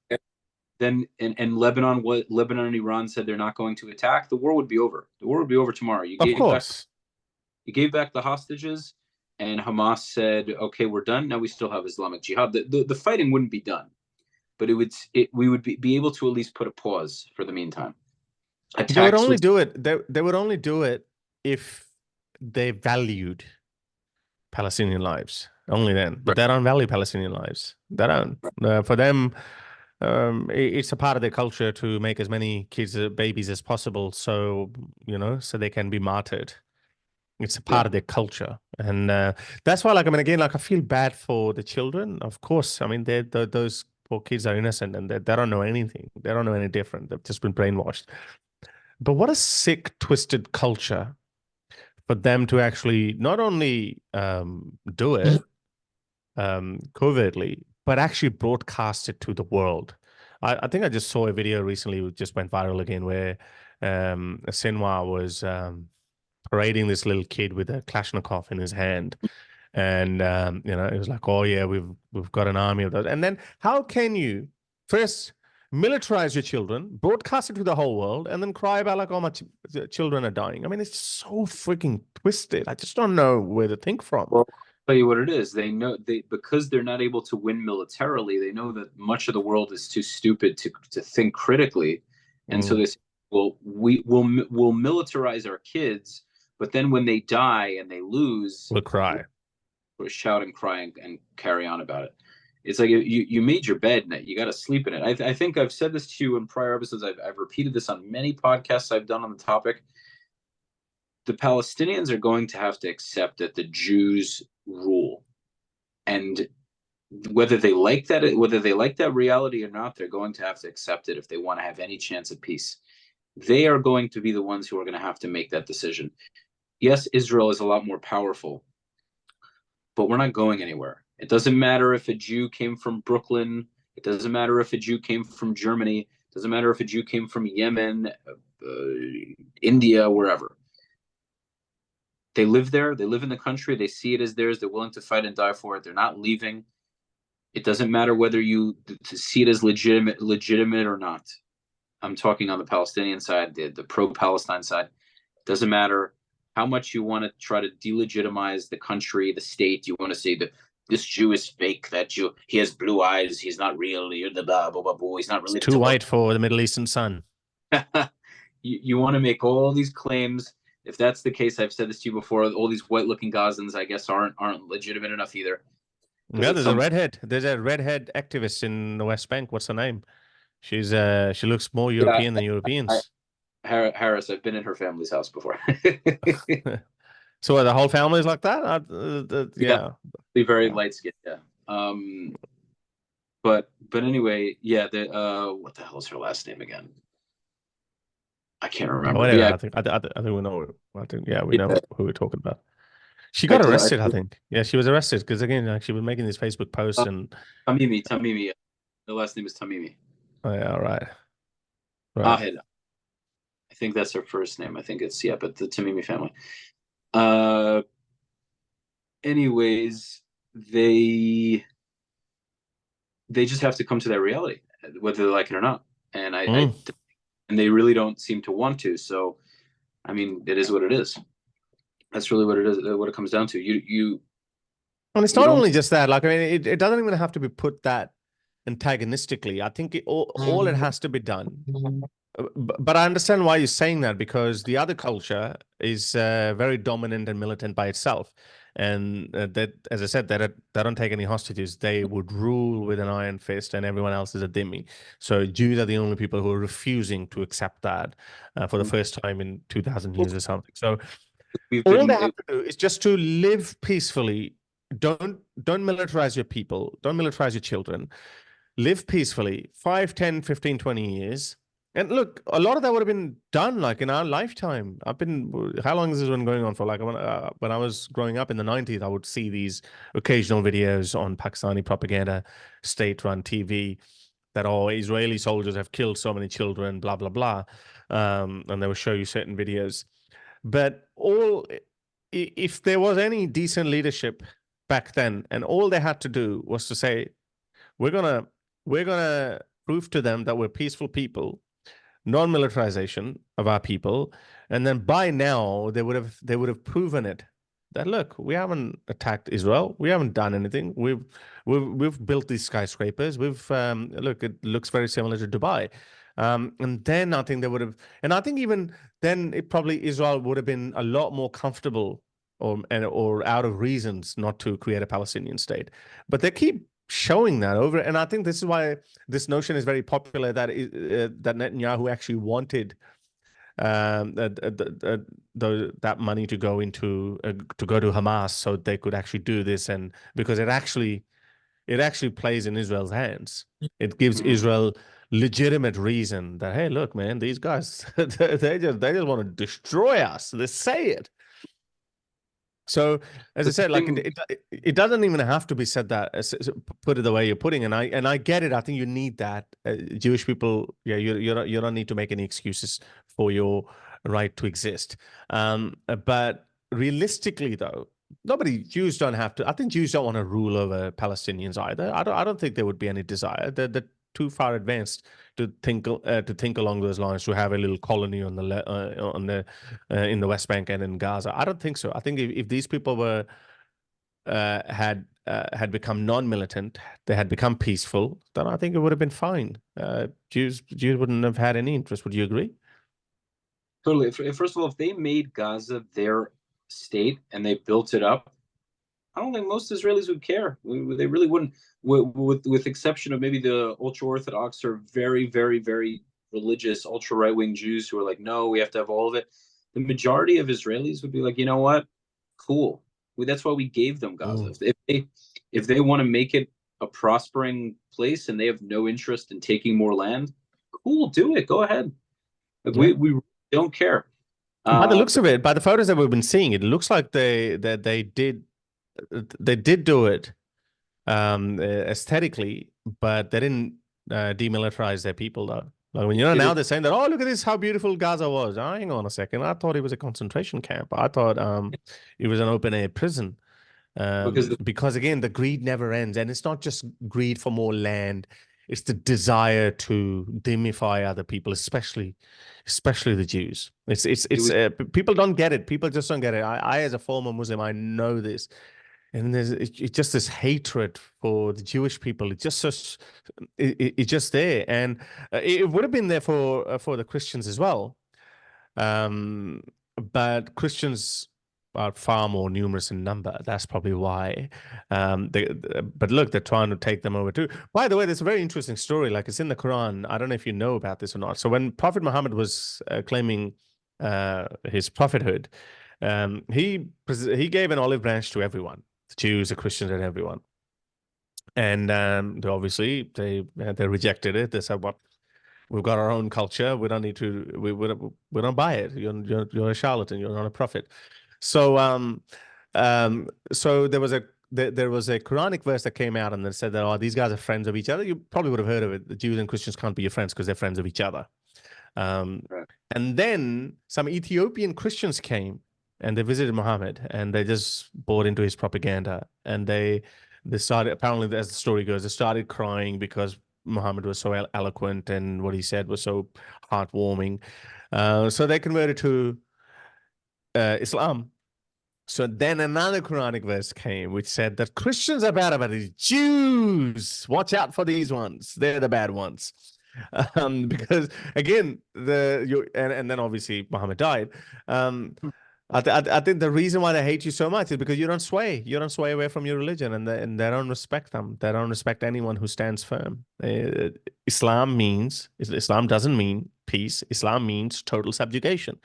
Then, and Lebanon and Iran said they're not going to attack, the war would be over. The war would be over tomorrow. You gave back the hostages, and Hamas said, okay, we're done. Now we still have Islamic Jihad. The fighting wouldn't be done, but we would be able to at least put a pause for the meantime. They would only do it. They would only do it if they valued Palestinian lives. Only then. But they don't value Palestinian lives. They don't. For them, it's a part of their culture to make as many kids, babies as possible, so you know, so they can be martyred. It's a part of their culture, and that's why, like, I mean, again, like, I feel bad for the children. Of course, I mean, those poor kids are innocent, and they don't know anything. They don't know any different. They've just been brainwashed. But what a sick, twisted culture for them to actually not only do it covertly, but actually broadcast it to the world. I think I just saw a video recently, which just went viral again, where Sinwar was parading this little kid with a Kalashnikov in his hand. And, you know, it was like, oh, yeah, we've got an army of those. And then how can you first militarize your children, broadcast it to the whole world, and then cry about, like, oh, my children are dying? I mean, it's so freaking twisted. I just don't know where to think from. Well, I'll tell you what it is. They know because they're not able to win militarily, they know that much of the world is too stupid to think critically. And so they say, well, we'll militarize our kids, but then when they die and they lose, we'll cry. We'll shout and cry and carry on about it. It's like you made your bed and you got to sleep in it. I think I've said this to you in prior episodes. I've repeated this on many podcasts I've done on the topic. The Palestinians are going to have to accept that the Jews rule, and whether they like that reality or not, they're going to have to accept it if they want to have any chance of peace. They are going to be the ones who are going to have to make that decision. Yes, Israel is a lot more powerful, but we're not going anywhere. It doesn't matter if a Jew came from Brooklyn. It doesn't matter if a Jew came from Germany. It doesn't matter if a Jew came from Yemen, India, wherever. They live there. They live in the country. They see it as theirs. They're willing to fight and die for it. They're not leaving. It doesn't matter whether you see it as legitimate or not. I'm talking on the Palestinian side, the pro-Palestine side. It doesn't matter how much you want to try to delegitimize the country, the state. You want to say that this Jew is fake, that Jew, he has blue eyes, he's not real, you're the blah, blah, blah, blah, he's not really. It's too white for the Middle Eastern sun. You want to make all these claims. If that's the case, I've said this to you before, all these white-looking Gazans, I guess, aren't legitimate enough either. Yeah, there's a redhead. There's a redhead activist in the West Bank. What's her name? She looks more European than Europeans. Harris, I've been in her family's house before. So the whole family is like that? Yeah. Be very light skinned, yeah. But anyway, yeah, what the hell is her last name again? I can't remember. Whatever, yeah. I think we know. We know who we're talking about. She got arrested, I think. Yeah, she was arrested because, again, like, she was making these Facebook posts and Tamimi. The last name is Tamimi. Oh yeah, right. I think that's her first name. I think it's but the Tamimi family. Anyways, they just have to come to that reality, whether they like it or not. And and they really don't seem to want to. So, I mean, it is what it is. That's really what it is. What it comes down to. And it's You not don't. only just that. Like, I mean, it doesn't even have to be put that antagonistically. I think all it has to be done. But I understand why you're saying that, because the other culture is very dominant and militant by itself. And that, as I said, they don't take any hostages. They would rule with an iron fist, and everyone else is a dhimmi. So Jews are the only people who are refusing to accept that for the first time in 2,000 years or something. So We've all they been. have to do is just to live peacefully. Don't militarize your people. Don't militarize your children. Live peacefully 5, 10, 15, 20 years. And look, a lot of that would have been done like in our lifetime. How long has this been going on for? Like when I was growing up in the 90s, I would see these occasional videos on Pakistani propaganda, state-run TV, that Israeli soldiers have killed so many children, blah, blah, blah. And they will show you certain videos. But if there was any decent leadership back then, and all they had to do was to say, we're gonna prove to them that we're peaceful people, non-militarization of our people, and then by now they would have proven it. That look, we haven't attacked Israel, we haven't done anything. We've built these skyscrapers. Look, it looks very similar to Dubai. And then I think they would have, and I think even then, Israel would have been a lot more comfortable, or out of reasons not to create a Palestinian state. But they keep showing that over, and I think this is why this notion is very popular, that that Netanyahu actually wanted that money to go to Hamas, so they could actually do this, and because it actually plays in Israel's hands. It gives Israel legitimate reason that, hey, look, man, these guys they just want to destroy us. They say it. So, as I said, like it doesn't even have to be said that, put it the way you're putting, and I get it. I think you need that. Jewish people, yeah, you don't need to make any excuses for your right to exist. But realistically, though, Jews don't have to. I think Jews don't want to rule over Palestinians either. I don't think there would be any desire. They're too far advanced to think along those lines, to have a little colony on the in the West Bank and in Gaza. I don't think so. I think if these people had become non-militant, they had become peaceful, then I think it would have been fine. Jews wouldn't have had any interest. Would you agree? Totally. First of all, if they made Gaza their state and they built it up, I don't think most Israelis would care. They really wouldn't, with exception of maybe the ultra Orthodox or very, very, very religious ultra right wing Jews who are like, no, we have to have all of it. The majority of Israelis would be like, you know what, cool. That's why we gave them Gaza. If they want to make it a prospering place and they have no interest in taking more land, cool, do it. Go ahead. Like, Yeah. we don't care. By the looks of it, by the photos that we've been seeing, it looks like they did do it aesthetically, but they didn't demilitarize their people, though. Like, when now they're saying that, oh, look at this, how beautiful Gaza was. Oh, hang on a second, I thought it was a concentration camp. I thought it was an open air prison. Because again, the greed never ends, and it's not just greed for more land. It's the desire to dimify other people, especially the Jews. People don't get it. People just don't get it. I as a former Muslim, I know this. And it's just this hatred for the Jewish people. It's just there, and it would have been there for the Christians as well. But Christians are far more numerous in number. That's probably why. But look, they're trying to take them over too. By the way, there's a very interesting story. Like, it's in the Quran. I don't know if you know about this or not. So when Prophet Muhammad was claiming his prophethood, he gave an olive branch to everyone. The Jews, the Christians, and everyone. And obviously they rejected it. They said, "What? We've got our own culture. We don't need to. We don't buy it. You're a charlatan. You're not a prophet." So so there was a Quranic verse that came out and that said that, oh, these guys are friends of each other. You probably would have heard of it. The Jews and Christians can't be your friends because they're friends of each other. Right. And then some Ethiopian Christians came and they visited Muhammad, and they just bought into his propaganda, and they started, apparently, as the story goes, they started crying because Muhammad was so eloquent and what he said was so heartwarming. So they converted to Islam. So then another Quranic verse came, which said that Christians are bad about these Jews. Watch out for these ones. They're the bad ones. Because again, and then obviously Muhammad died. I think the reason why they hate you so much is because you don't sway. You don't sway away from your religion, and they don't respect them. They don't respect anyone who stands firm. Islam doesn't mean peace. Islam means total subjugation.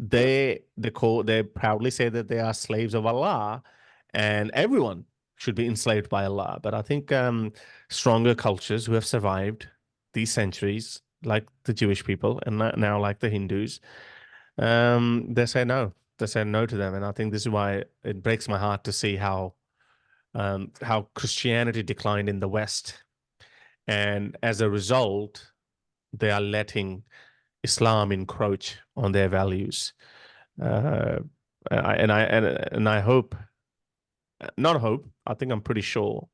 They proudly say that they are slaves of Allah, and everyone should be enslaved by Allah. But I think stronger cultures who have survived these centuries, like the Jewish people, and now like the Hindus, they say no. They say no to them, and I think this is why it breaks my heart to see how Christianity declined in the West, and as a result, they are letting Islam encroach on their values. I hope, not hope, I think I'm pretty sure,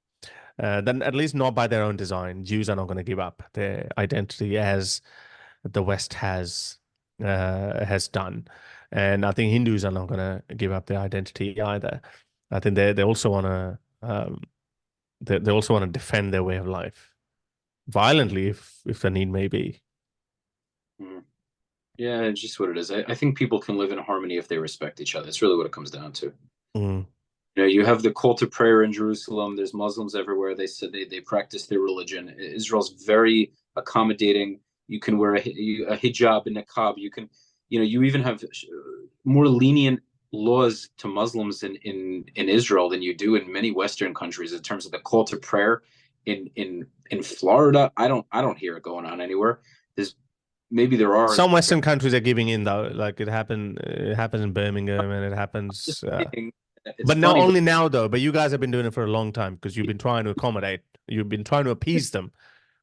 then at least not by their own design, Jews are not going to give up their identity as the West has done. And I think Hindus are not going to give up their identity either. I think they also want to they also want to defend their way of life violently if the need may be. Yeah, it's just what it is. I think people can live in harmony if they respect each other. It's really what it comes down to. Mm. You know, you have the call to prayer in Jerusalem. There's Muslims everywhere. They said they practice their religion. Israel's very accommodating. You can wear a hijab and niqab. You can, you even have more lenient laws to Muslims in Israel than you do in many Western countries in terms of the call to prayer. In Florida, I don't hear it going on anywhere. Maybe there are some Western countries are giving in though. Like it happened in Birmingham, and it happens. But not only now though. But you guys have been doing it for a long time because you've been trying to accommodate. You've been trying to appease them,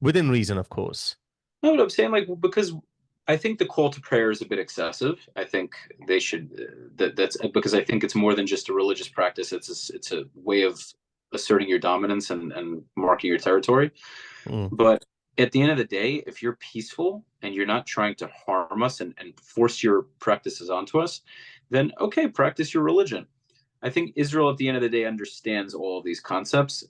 within reason, of course. No, what I'm saying, because I think the call to prayer is a bit excessive. I think they should. That's because I think it's more than just a religious practice. It's a way of asserting your dominance and marking your territory. But at the end of the day, if you're peaceful and you're not trying to harm us and force your practices onto us, then okay, practice your religion. I think Israel at the end of the day understands all of these concepts.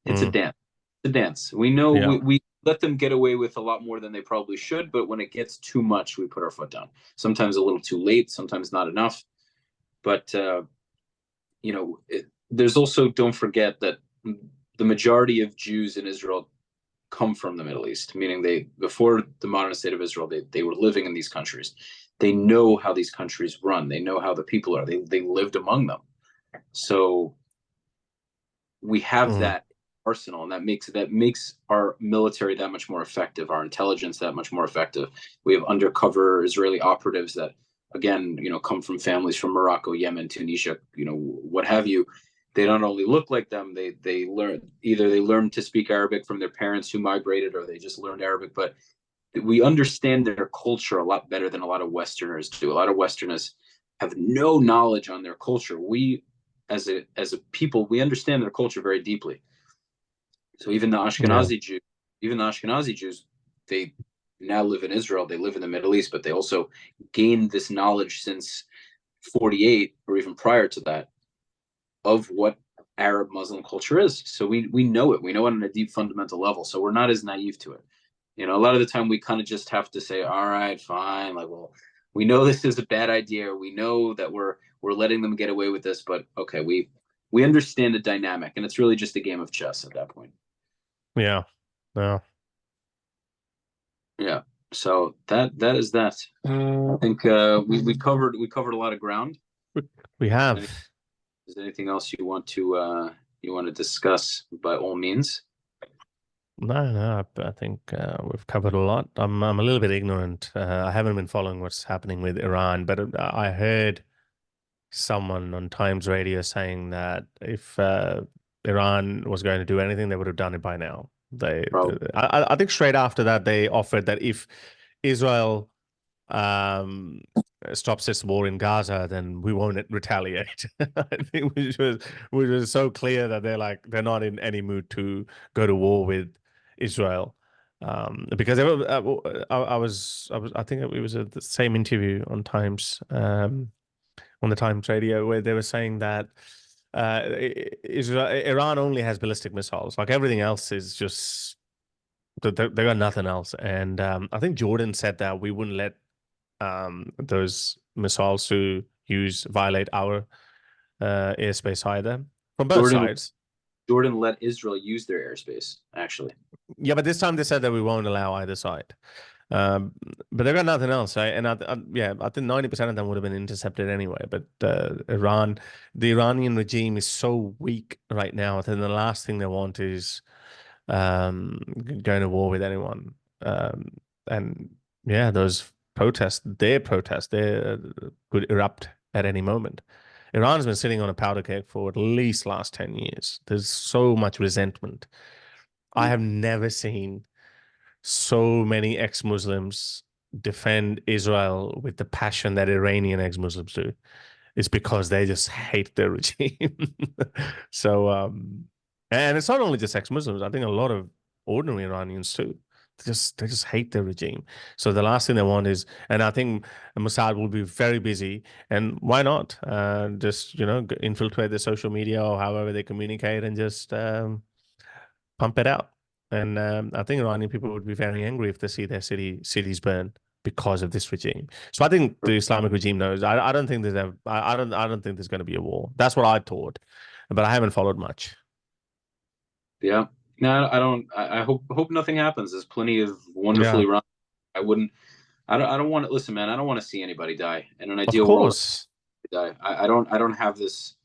It's a dance. It's a dance. We know we let them get away with a lot more than they probably should, but when it gets too much, we put our foot down. Sometimes a little too late, sometimes not enough. But there's also, don't forget that the majority of Jews in Israel come from the Middle East, meaning before the modern state of Israel, they were living in these countries. They know how these countries run. They know how the people are. They lived among them. So we have that arsenal, and that makes our military that much more effective, our intelligence that much more effective. We have undercover Israeli operatives that, again, come from families from Morocco, Yemen, Tunisia, what have you. They don't only look like them, they learn to speak Arabic from their parents who migrated, or they just learned Arabic, but we understand their culture a lot better than a lot of Westerners do. A lot of Westerners have no knowledge on their culture. We, as a people, we understand their culture very deeply. So even the Ashkenazi Jews, they now live in Israel, they live in the Middle East, but they also gained this knowledge since 48 or even prior to that of what Arab Muslim culture is. So we know it. We know it on a deep fundamental level. So we're not as naive to it. A lot of the time we kind of just have to say, all right, fine. We know this is a bad idea. We know that we're letting them get away with this, but okay, we understand the dynamic, and it's really just a game of chess at that point. Yeah. So that is that. I think we covered a lot of ground. We have. Is there anything else you want to discuss? By all means. No. I think we've covered a lot. I'm a little bit ignorant. I haven't been following what's happening with Iran, but I heard someone on Times Radio saying that if Iran was going to do anything, they would have done it by now. I think straight after that, they offered that if Israel stops its war in Gaza, then we won't retaliate. I think which was so clear that they're not in any mood to go to war with Israel. Because I think it was the same interview on Times on the Times radio where they were saying that Iran only has ballistic missiles. Like everything else is just they got nothing else. And I think Jordan said that we wouldn't let those missiles to violate our airspace either from both Jordan sides. Jordan let Israel use their airspace, actually. Yeah, but this time they said that we won't allow either side. But they've got nothing else, right? And yeah, I think 90% of them would have been intercepted anyway. But the Iranian regime is so weak right now that the last thing they want is going to war with anyone. And yeah, those protests, they could erupt at any moment. Iran's been sitting on a powder keg for at least last 10 years. There's so much resentment. I have never seen so many ex-Muslims defend Israel with the passion that Iranian ex-Muslims do. It's because they just hate their regime. So, and it's not only just ex-Muslims. I think a lot of ordinary Iranians too. They just hate their regime. So the last thing they want is, and I think Mossad will be very busy. And why not? Just infiltrate the social media or however they communicate and just pump it out. And I think Iranian people would be very angry if they see their cities burn because of this regime. So I think the Islamic regime knows. I don't think I don't think there's going to be a war. That's what I thought, but I haven't followed much. Yeah. No, I don't. I hope nothing happens. There's plenty of wonderfully run. I don't want to listen, man. I don't want to see anybody die in an ideal world. Die. I don't have this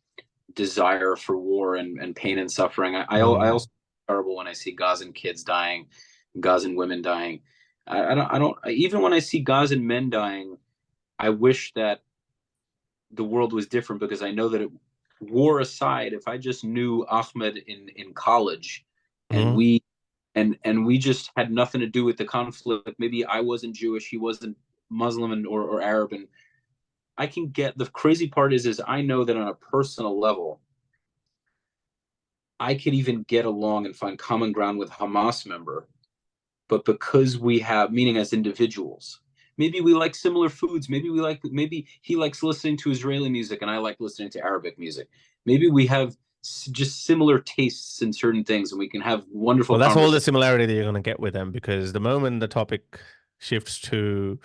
desire for war and pain and suffering. I also terrible when I see Gazan kids dying, Gazan women dying. I don't even when I see Gazan men dying, I wish that the world was different, because I know that war aside, if I just knew Ahmed in college and we just had nothing to do with the conflict, maybe I wasn't Jewish, he wasn't Muslim or Arab, and I can get, the crazy part is I know that on a personal level, I could even get along and find common ground with Hamas member, but because we have, meaning as individuals, maybe we like similar foods, maybe he likes listening to Israeli music and I like listening to Arabic music. Maybe we have just similar tastes in certain things, and we can have wonderful. Well, that's all the similarity that you're going to get with them, because the moment the topic shifts to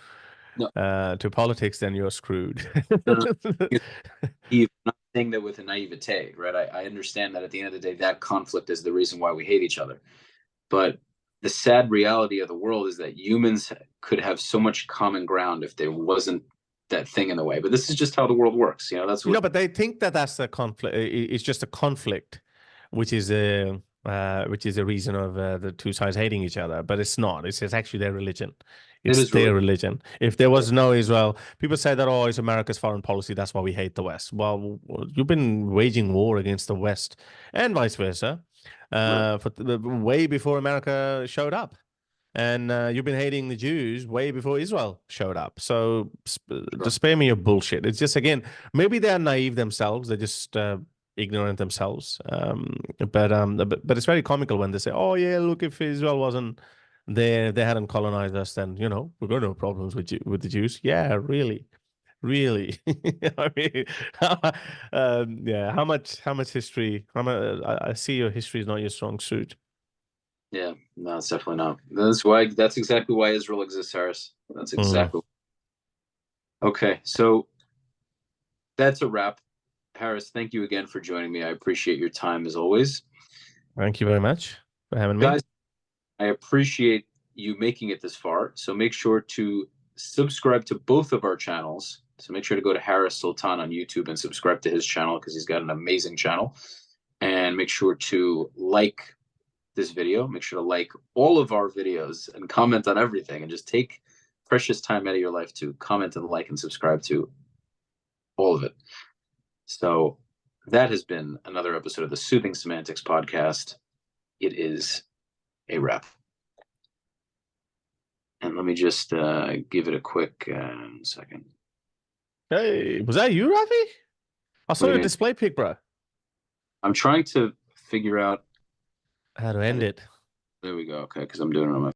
politics, then you're screwed. I'm not saying that with a naivete, right? I understand that at the end of the day, that conflict is the reason why we hate each other. But the sad reality of the world is that humans could have so much common ground if there wasn't that thing in the way. But this is just how the world works. That's what. But they think that that's the conflict. It's just a conflict, which is a reason of the two sides hating each other. But it's not. It's actually their religion. It's their religion. If there was no Israel, people say that, oh, it's America's foreign policy, that's why we hate the West. Well, you've been waging war against the West and vice versa way before America showed up. And you've been hating the Jews way before Israel showed up. So just spare me your bullshit. It's just, again, maybe they're naive themselves. They're just ignorant themselves. But it's very comical when they say, oh, yeah, look, if Israel wasn't there, they hadn't colonized us, then, we're going to have problems with the Jews. Yeah, really. I mean, yeah, how much history? I see your history is not your strong suit. Yeah, no, it's definitely not. That's exactly why Israel exists, Harris. That's exactly. Okay, so that's a wrap. Harris, thank you again for joining me. I appreciate your time as always. Thank you very much for having me. Guys, I appreciate you making it this far. So make sure to subscribe to both of our channels. So make sure to go to Harris Sultan on YouTube and subscribe to his channel, because he's got an amazing channel. And make sure to like this video. Make sure to like all of our videos and comment on everything, and just take precious time out of your life to comment and like and subscribe to all of it. So that has been another episode of the Soothing Semantics podcast. It is a wrap. And let me just give it a quick second. Hey, was that you, Rafi? I saw your display pic, bro. I'm trying to figure out how to end it. There we go. Okay, because I'm doing it on my